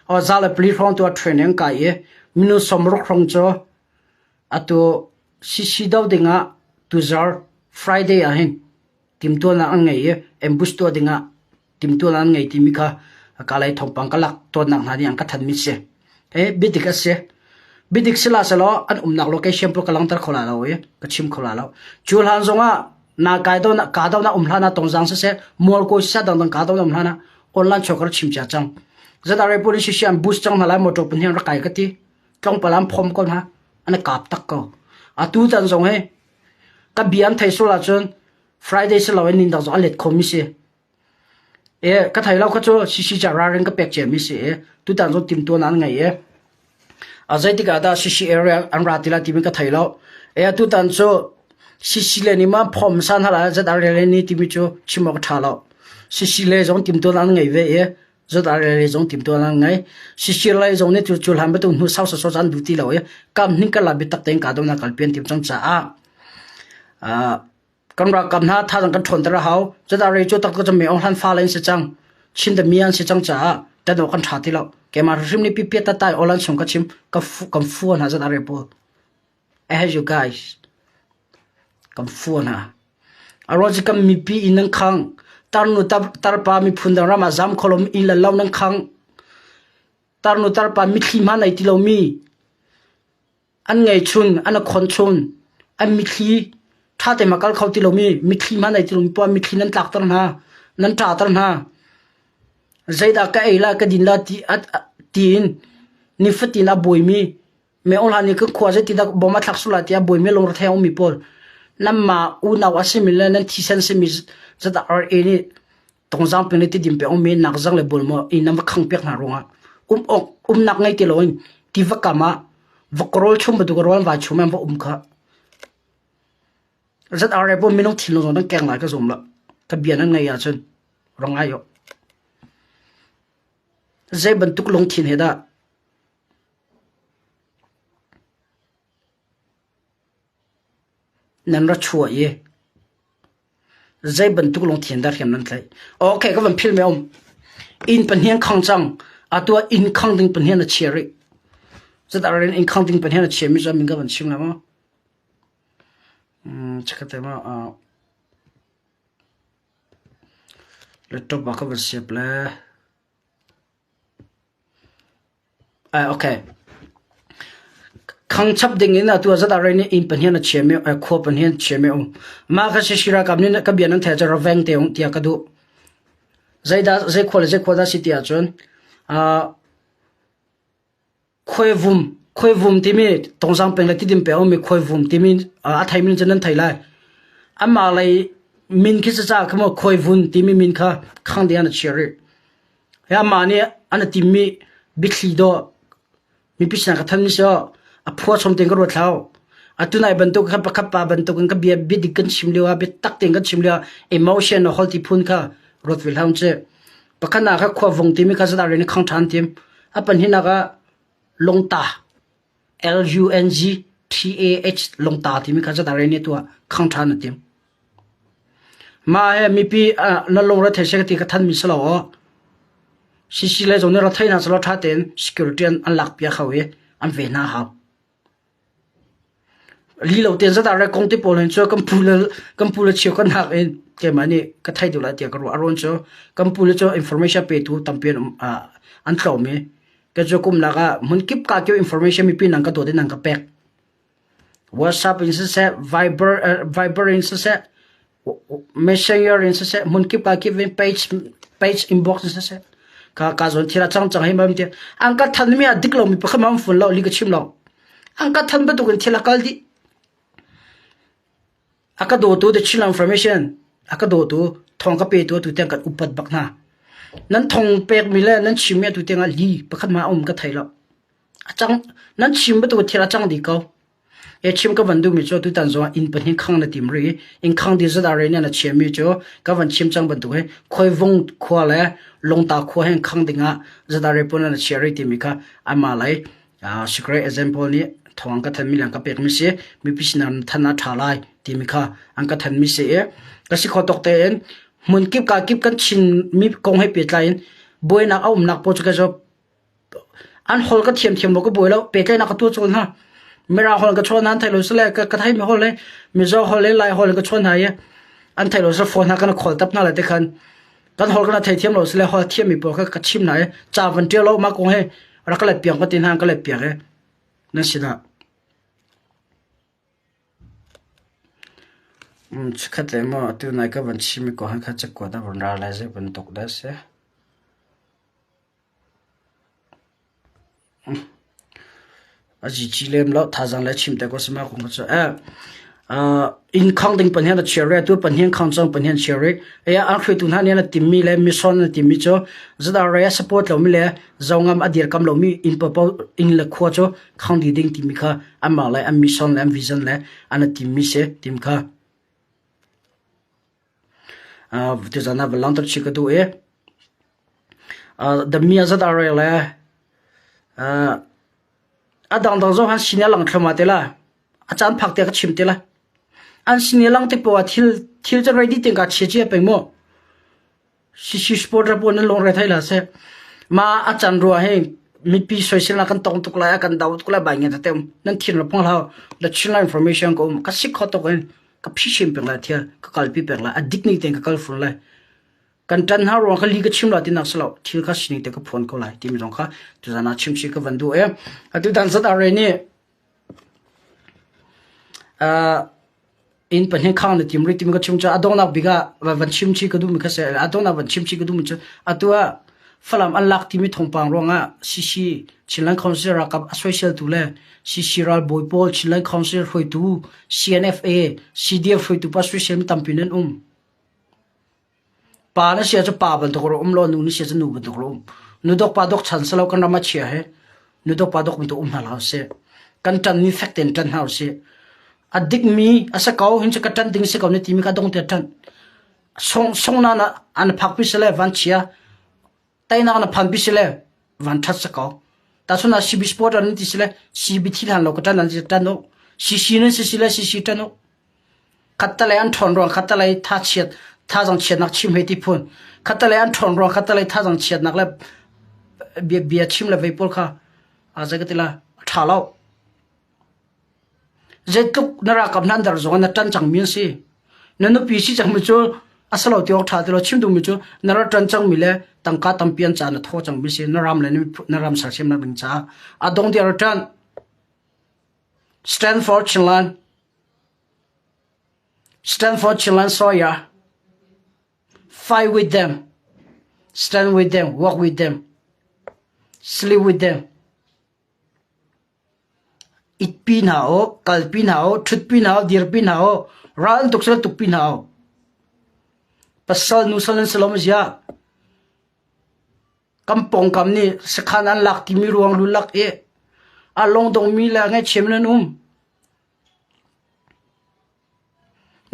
o zala pli from to training ka ye minu somro khong cho ato sisi daw dinga tuzar friday ahin timto na angai ye ambush to dinga timto na ngai timika kalai thongpang kalak to nak na ni ang ka than mi se e bidik ase bidik sila salo an umnak location pro kalang tar khola law ye kachim khola law chul han zonga na kaido na kadaw na umhlana tongjang se mol ko sa dang kadaw na umhlana online chokar chim cha chang zadare police station bus chang hala moto punhian ra kai kati tong palam phom ko ha ana kap tak ko atu tan zong he ka bian thai sola chon friday se law nin da zo let khomi se e ka thai law ka cho sisi cha ra ren ka pek che mi se tu tan zo tim to nan ngai e azai tika da sisi area an ratila timi ka thailo e tu tan cho sisi le ni ma phom san hala zadare le ni timi cho chimo ka thalo sisi le jong tim to nan ngai ve e zadare le jong tim to nan ngai sisi le jong ne tu chul ham ba tu nu sau so jan du ti lo e kam ning ka la bi tak teng ka do na kal pen tim chang cha a kamra kam na tha jang ka thon tara hau zadare cho tak ka me on han fa len se chang chin da mian se chang cha ta do kan tha ti lo ke ma rim ni pi ta tai olan song ka chim ka fu na zadare po as you guys kam fu na aroji kam mi pi inang khang tarnu tar pa mi phunda rama jam kholom in la law nang khang tarnu tar pa mi thli ma nai ti lo mi an ngai chun an khon chun an mi thli tha te makal khau ti lo mi thli ma nai ti lo mi pa mi thli nan tlak tar na nan ta tar na zaida ka ela ka din la ti tin ni fatina boy mi me on hani ka khwa je ti da boma thak sula ti boy me long thai mi pol namma u na wa similar nan thi sen se mi zata ar eni tongzang pe ti dim pe on me nak jang le bol mo inam khang pek na ronga nak ngai ti loin ti vakama vakrol chum bu gorwan wa chum am kha zat ar bo minong thilo no nang keng la ka zum la ka bian ngai ya chen ronga yo zai ban tuk long thin heda nan ra chua ye zai ban tuk long thin dar hem nan thai okay ka ban phil me in pan hian khang chang atua in khang ding pan hian a cheri zat ar in khang ding pan hian a chemi za min ga ban chim la ma chakate ma laptop ba ka ban sep la okay khang chap ding in atu za da in pan hian a cheme kho pan hian cheme ma kha se shira kam ni ka bian an the ja raweng te ong tia ka du zaida zai khol da city a chon khoi vum ti mi tongzang peng la ti dim pe o mi khoi vum ti mi a thai min jan thai lai ama lai min ki cha ka mo khoi vun ti mi min kha khang de an cheri ya ma ni an ti mi bithli do mi pisna ka than ni so a phua chom teng ka ro thlau atunai bantu ka pa bantu ka bia bidik kan chimlewa bi tak teng kan chimlewa emotion no holti phun ka rot vil haun che pakana ka khwa vong ti mi ka za ren khang than tim apan hina ka ลงตา LUNGTAH ลงตาที่มีข้าจะอะไรเนี่ยตัวข้างทานนั่นมามีปีนั่นลงรัฐเชกติกับท่านมิสลาวสิเลยจงเนี่ยรัฐไทยน่าจะรัฐเต็น security อันหลักเปียเขาอันเวน่าเขาลีเราเตียนจะได้กองที่พอลเห็นชัวกัมพูลเชียวกันหักเองแกมันนี่ก็ไทยดูแลเตียก็รู้อารมณ์ชัวกัมพูลชัว information ไปทูตั้มเปียนอันเท่ามีก็จะกุมนักมันกิบกาเกี่ยว information มีปีนังก็ตัวเด่นนังก็แปก WhatsApp อินส์เซ่ Viber อินส์เซ่ Messenger อินส์เซ่มันกิบกาเกี่ยว page inbox อินส์เซ่ก็ส่วนที่เราจังให้มันเดียอังกัดทันมีอดีตเรามีประคำมันฝุ่นเราลิกชิมเราอังกัดทันเป็นตัวกันที่ละกัลดีอาก็ดูตัวเด็กชิล information อาก็ดูตัวทองก็เปตัวตัวเตียงกันอุปัตบักนานั้นทองเปกมิเลนั้นชิมเนี่ยตัวเตียงอ่ะลีประคันมาอมก็ไทยแล้วจังนั้นชิมเป็นตัวที่ละจังดีเขาชิมก็วันดูมิจ่อตัวตันจังอินเป็นหิ้งข้างในทีมรีอินข้างดีจะได้เรียนน่ะเชื่อมิจ่อก็วันชิมจังวันดูให้คอยวงขวาเลยลงตาขวาให้ข้างดิ่งอ่ะจะได้เรียนปุ่นน่ะเชื่อรีทีมิค่ะอามาเลยsecret example นี้ทองก็ทันมีหลังก็เปกมิเสียมีพิษนันทันนัดทลายทีมิค่ะอันก็ทันมิเสียก็สิขอตกเตนมุนกิบกากิบกันชินมีกงให้เปลี่ยนใจบวยนักเอาหนักโปรจุกจบอันฮอลก็เทียมเราก็บวยแล้วเปลี่ยนใจนักตัวชนฮะไม่ราฮอลก็ชนนั้นไทยเราสเลยก็ไทยไม่ฮอลเลยไม่จอฮอลเลยไล่ฮอลก็ชนหายอันไทยเราสฟอนหากันขอตับนั่นแหละแต่คันกันฮอลก็ไทยเทียมเราสเลยฮอลเทียมมีปอกก็ชิมไหนจ่าวันเดียวเรามากงให้เราก็เลยเปลี่ยนก็ตีนหางก็เลยเปลี่ยนนั่นสินะชัดเลยมั้งตัวนายก็บัญชีมีก็ให้ข้าจะกดได้บนรายละเอียดบนตกได้เสียอาจีจีเลมแล้วท่าจังเลยชิมแต่ก็สมัครของก็จะอินข้างดิ่งปัญหาเชียร์ตัวปัญหาข้างจังปัญหาเชียร์อันคุยตุนหาเนี่ยนะทีมมีเลยมิชชั่นทีมมีจ้ะจะได้อะไรสปอร์ตเรามีเลยจะงามอดีตกำเรามีอินเปอร์อินเล็กขวดจ้ะข้างดิ่งทีมมีค่ะอันมาเลยอันมิชชั่นเลยอันวิชั่นเลยอันทีมมีเสียทีมค่ะที่จะนับลังตัดชิคดูเดมีอาจจะอะไรเลยดังๆหันสิเนลังเข้ามาเตล่ะอาจารย์พักเตะก็ชิมเตล่ะอันสิเนลังที่ปวดที่จะ ready ติงกับเชี่ยเป็นโม่สิสปอร์ตระบบนั้นลงเรทให้ละเสมาอาจารย์รัวให้มีปีสวยสิละกันตรงตุกลายกันดาวตุกลายบางอย่างเต็มนั่นที่เราพงเราเราชิลล์ information ก็ก็สิขอตกเองก็พิชิมเป็นไรเทียก็กลายเป็นไรอดีตนี่เต็งก็กลายเป็นไรกันจันหารัวก็ลีก็ชิมละที่นักสลาวที่ก็สิ่งที่ก็พ้นก็เลยที่มีตรงค่ะจุดนั้นชิมชิก็วันดูจุดนั้นสุดอะไรนี่อินเป็นข้างในทีมรีทีมก็ชิมจะอดองนักบิกะวันชิมชิก็ดูมีแค่เสียอดองนักวันชิมชิก็ดูมีจะตัวฝรั่งอันลักที่มีทงปังรองซีชิลันคอนเสิร์ตกับอสเวเชียลตัวเลยซีรัลบอยบอลชิลันคอนเสิร์ตคุยตัว CNFA CDF คุยตัวปัสเวเชียลมีตั้มปีนั้นป่าเนี่ยเสียจะป่าบันทุกรอนูนี่เสียจะนูบันทุกรนูดอกป่าดอกชันสลาวกันรามาเชียเหนูดอกป่าดอกมันตัวหาเราเสียกันจันนี่แฟกเต็นจันหาเสียอดีตมีอาศัยเขาเห็นจะกันจันดิ้งเสียเขาเนี่ยทีมีกันดงเตจันส่งนั่นอันพักพิเศษวันเชียแต่นั่นพันพิเศษวันทัศน์เขาแต่ส่วนนั้นซีบีสปอร์ตอันนี้ที่เสียซีบีที่หันเราก็จันนั่นจะจันโนซีนั่นเสียซีจันโนขัดตะเลยอันทอนรองขัดตะเลยท่าเชียดท่าจังเชียดนักชิมให้ที่พูนขัดตะเลยอันทอนรองขัดตะเลยท่าจังเชียดนักเลยเบียชิมเลยไปพูดค่ะอาจจะก็ติละท่าเราเจ็ดกุกนรากับนั่นดาร์จงนัดจันจังมีนสินั่นนุปีสิจังมิจูอาศัยเราที่ออกท่าที่เราชิมดูมิจูนราจันจังมีเลยตั้งกัดตั้งเปลี่ยนจานทั่วจังมิสินรามเลยนี่นรามสักชิมนักบินจ้าอาดงที่เราจัน stand for children stand for children Sawyer fight with them stand with them walk with them sleep with them it pin hao kal pin hao thut pin hao dir pin hao ran tuk sel tuk pin hao pasal nu salan salom ja kampong kam ni sakhanan lak ti mi ruang lu lak along dong mi la ngai chem na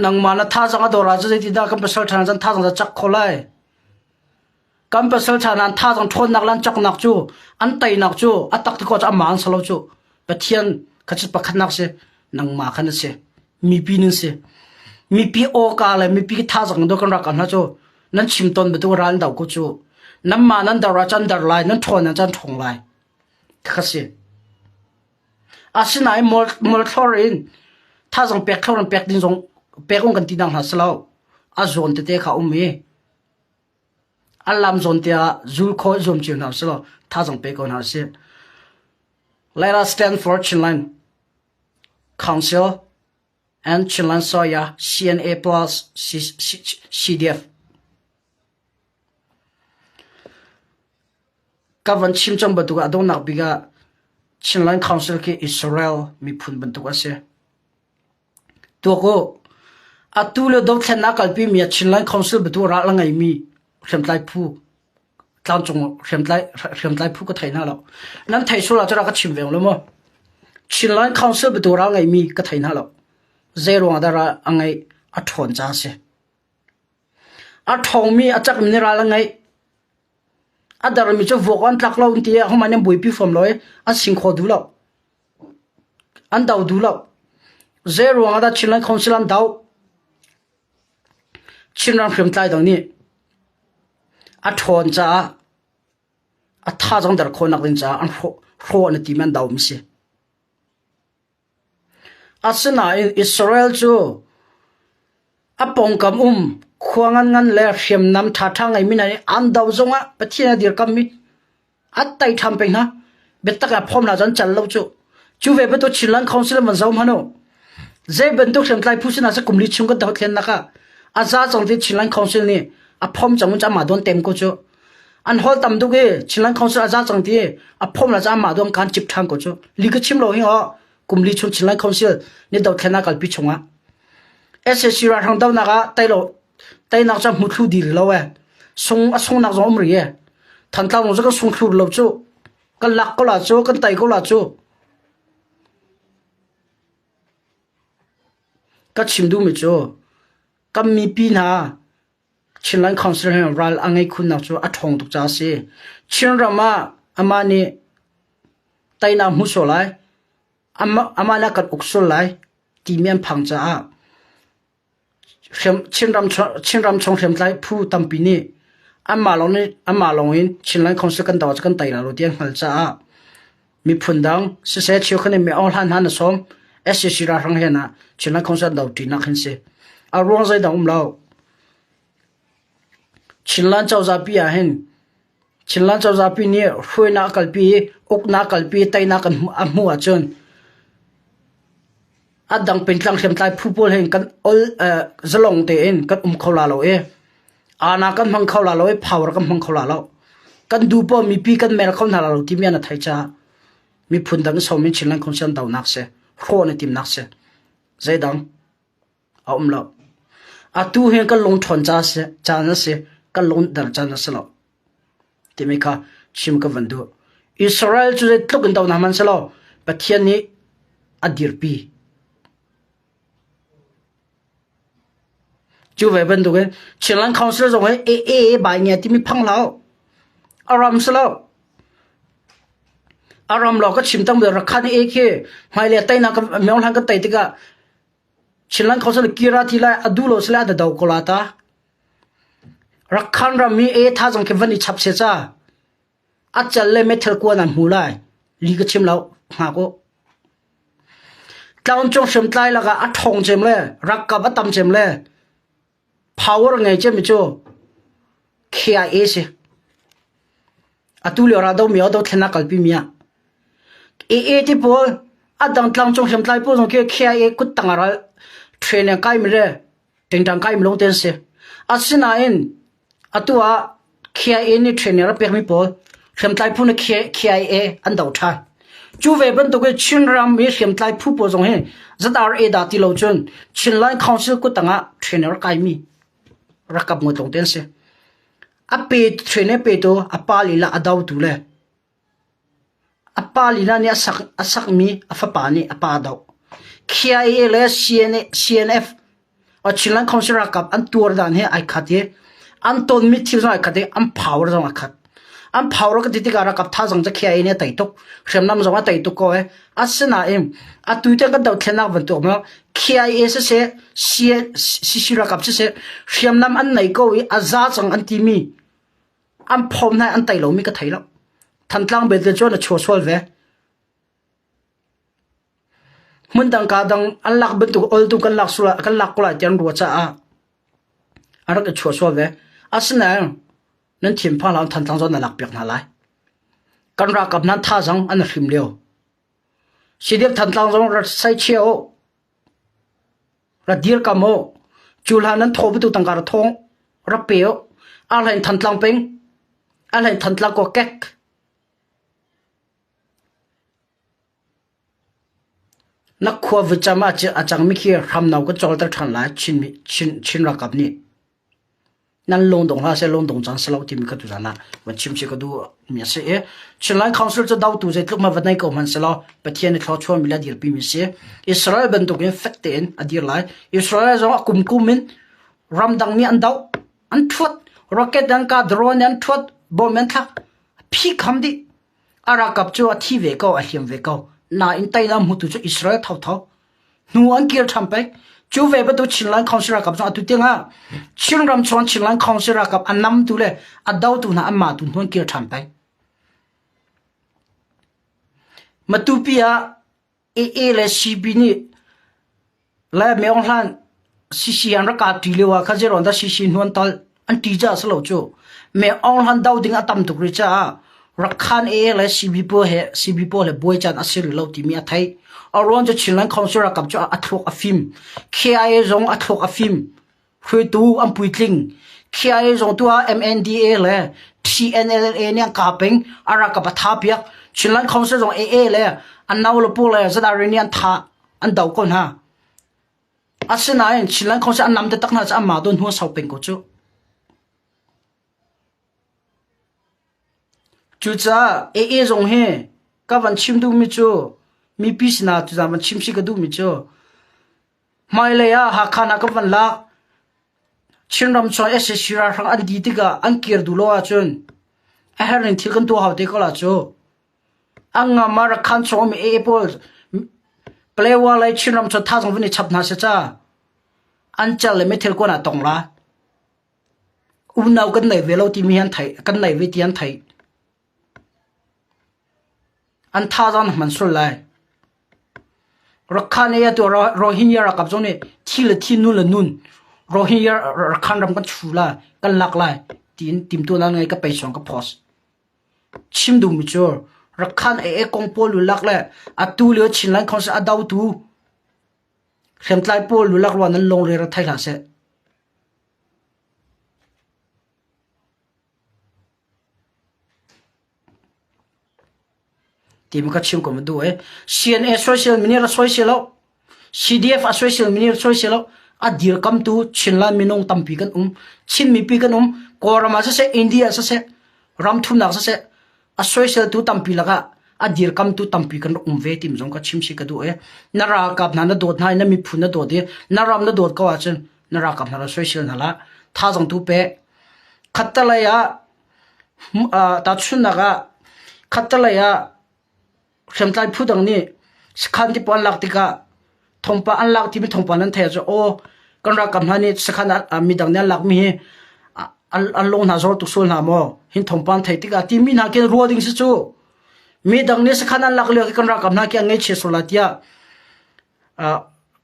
nang mana tha jang adora je ti da kam pasal than jan tha jang chak kholai kam pasal chanan tha jang thon nak lan chak nak chu an tai nak chu atak ti ko cha man salo chu pathian khachit pakhat nak se nang ma khan se mi pi nin se mi pi o ka le mi pi tha jang do kan ra kan ha chu nan chim ton be tu ran dau ko chu nam ma nan dar ra chan dar lai nan thon nan chan thong lai khase asinai mol thorin tha jang pek thoran pek din jong pek ong kan ti dang ha salo a zon te kha umi alam zon tia zul kho zom chiu na salo tha jang pek on ha se let us stand for Chinland Council and Chinland Soya CNA plus CDF kavan chim cham batu ga don nak biga Chinland Council ke Israel mi phun bantu ase to ko atulo do thena kalpi mi Chinland Council batu ra la ngai mi hlemtlai phu tlang chung hlemtlai phu ko thaina lo nan thai sula chara ka chim veng lo mo Chinland Council batu ra ngai mi ka thaina lo zero adara angai athon cha se athong mi achak mineral angai adar mi cho vokwan tlak lo ti homane boipi form loi a sing kho du lo an dau du lo zero ada Chinland Council an dau chinran phim tlai dang ni a thon cha a tha jang dar khonak din cha an kho na ti man dau mi se asna Israel chu apong kam khuangan ngan le hriam nam tha thang ai mina an dau zonga pathina dir kam mi attai tham pe na betaka phom la jan chal lo chu ve be to Chinland Council man zau mano ze ben to hriam tlai phusina sa kumli chung ka daw thlen naka aza chong ti Chinland Council ni a phom chang cha ma don tem ko chu an hol tam du ge Chinland Council aza chong ti a phom la cha ma don kan chip thang ko chu li ka chim lo hi ho kumli chung Chinland Council ni daw thlen na kal pi chunga SSC ra thang daw na ga tai nak cha mu thu dir lo wa song nak zo umri ye than tlang zo ka song thu lo chu ka lak ko la chu kan tai ko la chu ka chim du mi chu kam mi pi na Chinland Council han ral angai khun na chu a thong tuk cha se chin rama amani tai na mu so lai amana kat uksul lai ti mian phang cha a chinram chong hem tlai phu tampi ni amma long in Chinland Council kan daw kan tai la lo tian hal cha mi phundang se se chiu khane me all han som SSC ra rang hena Chinland Council daw ti na khin se a rong zai da lo Chinland chau za pi a hen Chinland chau za pi ni huina kalpi ukna kalpi tai na kan mu a chon adang pentlang hem tlai phupol hen kan ol zalong te en kan khola lo e ana kan mang khola lo e power kan mang khola lo kan du po mi pi kan mer khon hala lo ti miana thai cha mi phundang somi Chinland Council daw nak se kho na tim nak se zaidang a lo a tu hen kan long thon cha se cha na se kan long dar cha na se lo ti me kha chim ka vandu Israel chu tlok daw na man se lo pathian ni adir pi chu ve ben du ge Chinland Council zong e ba nya ti mi phang lao aram slo aram lo ka chim tang be rakhan e ke mai le tai na ka meong han ka tai ti ka Chinland Council kira thi la adu lo sla da daw ko la ta rakhan ram mi e tha jong ke vani chap se cha a chal le metal ko nan hu lai li ka chim lao ha ko taun chong shem tlai la ga a thong chem le rak ka ba tam chem le power ngai che mi chu khia e se atulio ra do mi do thena kalpi mia e ti po adang tlang chong hem tlai po jong ke khia e kut tangara train kai mi le ting tang kai mi long ten se asina in atua khia e ni trainer pe mi po hem tlai pu na khia e an dau tha chu ve ban to ke chin ram mi hem tlai phu po jong he zadar e da ti lo chun Chinland Council ku tanga trainer kai mi rakap mo tong ten se ape trainer pe to apali la adaw tu le apali la ni asak mi afapa ni apa daw KIA le CNF or Chinland Council rakap an tur dan he ai khate อันต้นมิดที่จะขัดอันเผาเราจะขัดอันเผาเราก็ติดการกับท่าจังจะเขียนเนี่ยไต่ตุกเชื่อมน้ำจังว่าไต่ตุกก็เออัศนาเอ็มอัตุยเตกันดาวเทนักวันตุกมั้งเขียนเอสเสียรักกับเสียเชื่อมน้ำอันไหนก็เออาซาจังอันที่มีอันพร้อมในอันไต่เรามีก็ไต่แล้วทันตั้งเบลเจอร์ชัวร์สวลเวมันดังการดังอันหลักเป็นตุกอัลตุกันหลักสุรากันหลักกุหลาบยันรัวจ้าอันนั้นก็ชัวร์สวลเวอัศนานั่นทีมพาเราทันตั้งจนหลักเปียกนั่นแหละกันรักกับนั้นท่าจังอันริมเลียวสิเดียบทันตั้งจนรัดใส่เชียวรัดเดียร์กามโมจูลานั้นโทบตุตังการทงรับเปียวอะไรทันตั้งเป็งอะไรทันตั้งก็แก๊กนักขวบวิจารณ์อาจารย์มิคีรำนาวก็จอดแต่ทันหลายชินรักกับนี่นั่นลงตรงนั้นเสียลงตรงจังสลาวที่มีกระตุ้นนะวันชิมชิกระดูมีเสียชินไลน์คอนซัลท์จะดาวตัวเจ็ดลูกมาวันไหนก็มันสลาวไปเที่ยวในคลาวชวนมิลาดีร์ปีมีเสียอิสราเอลเป็นตัวเองเฟกเตนอดีร์ไลอิสราเอลจะว่ากุมมินรำดังนี้อันดาวอันทวดร็อกเก็ตดังกาดโรนอันทวดบอมมันทักพี่คำดิอารักกับจัวที่เวก้าอาเฮียมเวก้าน่าอินไตน้ำหูตุจอิสราเอลเท่านูอันเกียร์ทำไปจูเวบตัวชินไลน์คอนซัลท์กับจังตุเตียงอ่ะชินรำชวนชินไลน์คอนซัลท์กับอันน้ำตุเลยอัดดาวตุน่ะอันมาตุนวนเกียร์ทำไปมาตุปีอ่ะเอเลยซีบีนี่และเมื่อวันซีอันรักการตีเลวะข้าเจริญได้ซีนวลตัลอันตีจ้าสลาวจูเมื่อวันดาวดิ้งอัตมตุกริจ้ารักขันเลยซีบีโป้เลยบวยจันอาศัยเราที่มีอัฐิอารมณ์จะชินไลน์คอนซัลท์กับจ้าอัฐกอฟิมKIA จงอัฐกอฟิมคุยตัวอันปุยลิง KIA จงตัว MNDA เลย TNLA เนี่ยกาเป็นอารักกับท่าเปียกชินไลน์คอนซัลท์จงAA เลยอันน่าอุลปุเลยจะได้เรียนอันท่าอันดาวก่อนฮะอาศัยนั่นชินไลน์คอนซัลท์อันนำแต่ตักน่าจะอันมาโดนหัวเสาเป็นกูจูจ้าAA จงเฮกับวันชิมดูมิจูมีพิษนาจุดมันชิมชิกดูมิจูไม่เลยอะหากขานักวันละชินรำชวนชิราทังอันดีติกาอันเกียร์ดูโลอาจนเฮรินทิลกันตัวหาวเด็กละจูอังงามารักขันชวมีเอเปิลเปลว่าเลยชินรำชวนท่าจังวันนี้ชับนาเสียจ้าอันเจเลยไม่เทลกว่าน่ะตรงละอุณาวกันไหนเวลาที่มีอันไทยกันไหนเวทีอันไทยอันท่าจังมันสุดเลยรักขันเนี่ยตัวโรฮิงญารักกับจงเนี่ยที่ละที่นู่นละนู่นโรฮิงญารักขันรำกันชูละกันหลักเลยทีมตัวนั้นไงก็ไปส่งกับพอสชิมดูมิจูรักขันกองโปลุลักเลยอัตุเลียวชินไลน์คอนซัลท์ดาวตูเข็มไลน์โปลุลักวันนั้นลงเรือไทยละเสทีมก็ชิมก็มาดูCNA social media social แล้ว CDF social media social แล้วอดีตคำตูชินไลน์มินงตั้มปีกันชินมีปีกันกอร์มาเสอินเดียเสรำทุนนักเสsocial ตูตั้มปีละก็อดีตคำตูตั้มปีกันเวทีมจงก็ชิมชิก็ดูนารากับนั่นโดดนั่นมีพูนนั่นโดดนารำนั่นโดดก็ว่าจนนารากับนั่น social นั่นละท่าจงตูเป๊ะขัดตะเลยตัดชุนนักขัดตะเลยเข็มไตพูดดังนี้สขันที่ปอนหลักติกาทงปะอันหลักที่มีทงปะนั้นเทจะโอ้กันรักกับนั่นนี่สขันมีดังนี้หลักมีอันลงหน้าจอตุกส่วนหน้าโมหินทงปะไทยติกาที่มีนักเรียนรัวดิ้งสิจูมีดังนี้สขันอันหลักเลือกกันรักกับนักเรียนเงี้ยเชื่อสุราติยา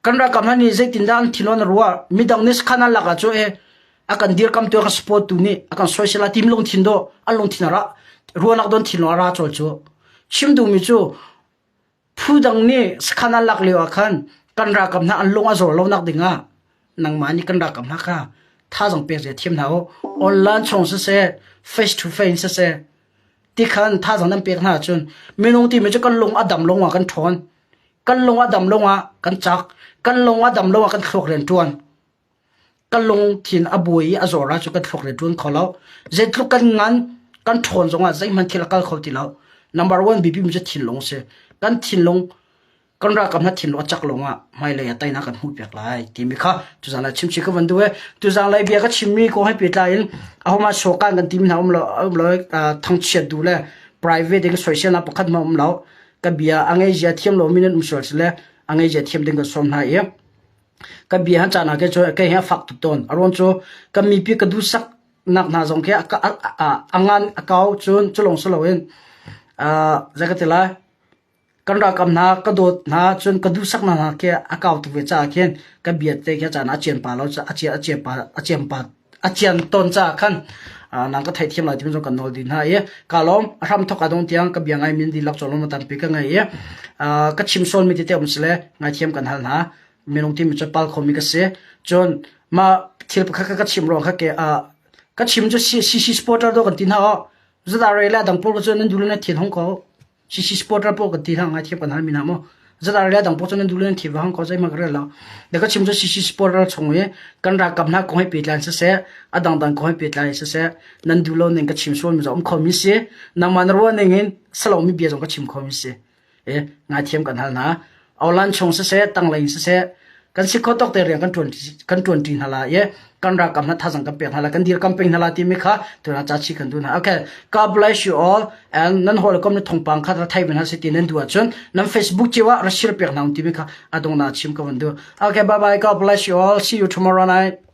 กันรักกับนั่นนี่เจตินด้านที่ล้นรัวมีดังนี้สขันอันหลักจูอาการเดียร์คำตัวกันสปอร์ตตัวนี้อาการโซเชียลทีมลงทิ้งโดอันลงทิ้งระรัวนักโดนทิ้งระจอลจูชิมดูมิจูผู้ดังนี้สขันอันหลักเลียวกันกันรักกับนักอันลงอาโซลนักดิ่งนังมานี่กันรักกับนักท่าจังเปียกเสียทีมเขาออนไลน์ชงเสีย face to face เสียที่ขันท่าจังนั้นเปียกหน้าจนไม่ลงที่ไม่จะกันลงอดัมลงว่ากันทอนกันลงอดัมลงว่ากันจักกันลงอดัมลงว่ากันคลอกเรียนทวนกันลงถิ่นอบุยอาโซราจุกันคลอกเรียนทวนเขาแล้วเจ็ดลูกกันงานกันทอนจงว่าใจมันที่ละกันเขาที่แล้วnumber one บีบีมันจะทิ้งลงเสียกันทิ้งลง กันรักกับนัดถิ่นรถจักรลงอ่ะไม่เลยแต่นักกันหูเปียกไรทีมีค่ะจุดอะไรชิมชิคกันด้วยจุดอะไรเบียก็ชิมมีก็ให้เปียกไรเอามาโชว์กันทีมเราเราทั้งเชียดดูแล private เด็กสวยเชียนะประคัดมาเรากับเบียอังเอเจียเทียมเรามีนั่นมุสลิมเลยอังเอเจียเทียมเด็กก็สมหายกับเบียหันจานาเกจก็เห็นฝักตุต้นอารมณ์โจกับมีปีกระดูสักนักนาจงแค่อังงานเก่าจนลงสลวยจะก็ติละกันรักกับนากระโดดนาจนกระดูสักนาแค่อากาศตัวจ้าเขียนกับเบียดเตะแค่จานาเจียนป่าเราจะเจียนต้นจ้าขันนั่งก็ไทยเทียมหลายที่มันจะกันนอดินฮะกาลมรำทอกกระดงเตียงกับยังไงมินดีลักจอลมาตันปีกันไงก็ชิมโซนมีเตียมสิเลยไงเทียมกันหันหามีน้องที่มีจะปัลคอมิกเสจนมาที่เราก็ชิมรองค่ะแกก็ชิมจะซีสปอร์ตเรากันตินฮะจะได้อะไรแล้วดังโปรก็จะนั่นดูแลที่ห้องเขาซีสปอร์ตเราโปรกันตินฮะไงเทียมกันหันมีน้ำมั้งจะได้อะไรแล้วดังโปรจะนั่นดูแลที่ห้องเขาใจมากเลยแล้วเด็กก็ชิมจะซีสปอร์ตเราชงเว้กันรักกับนักคงให้ปิดแลนเสียดังคงให้ปิดแลนเสียนั่นดูแลนึงก็ชิมส่วนมีจะคอมมิเสียนั่งมันรัวนึงเองสลามีเบียร์ก็ชิมคอมมิเสียไงเทียมกันหันนะเอาลันชงเสียตั้งเลยเสียกันสิเขาตกแต่เรื่องกันจวนจีนฮาลากันรักกับนัทสังกัปเปียฮาลากันดีร์กัมเป็งฮาลาที่มีค่ะตัวน่าจะชิกันดูนะโอเค God bless you all and นั่นหัวเราก็ไม่ทงปังค่ะเราไทยเป็นฮาสิตินั่นดูอ่ะจนนั่น Facebook จีว่ารัสเซียเปียกน้ำที่มีค่ะอาตรงน่าชิมกันดูโอเค bye bye God bless you all see you tomorrow night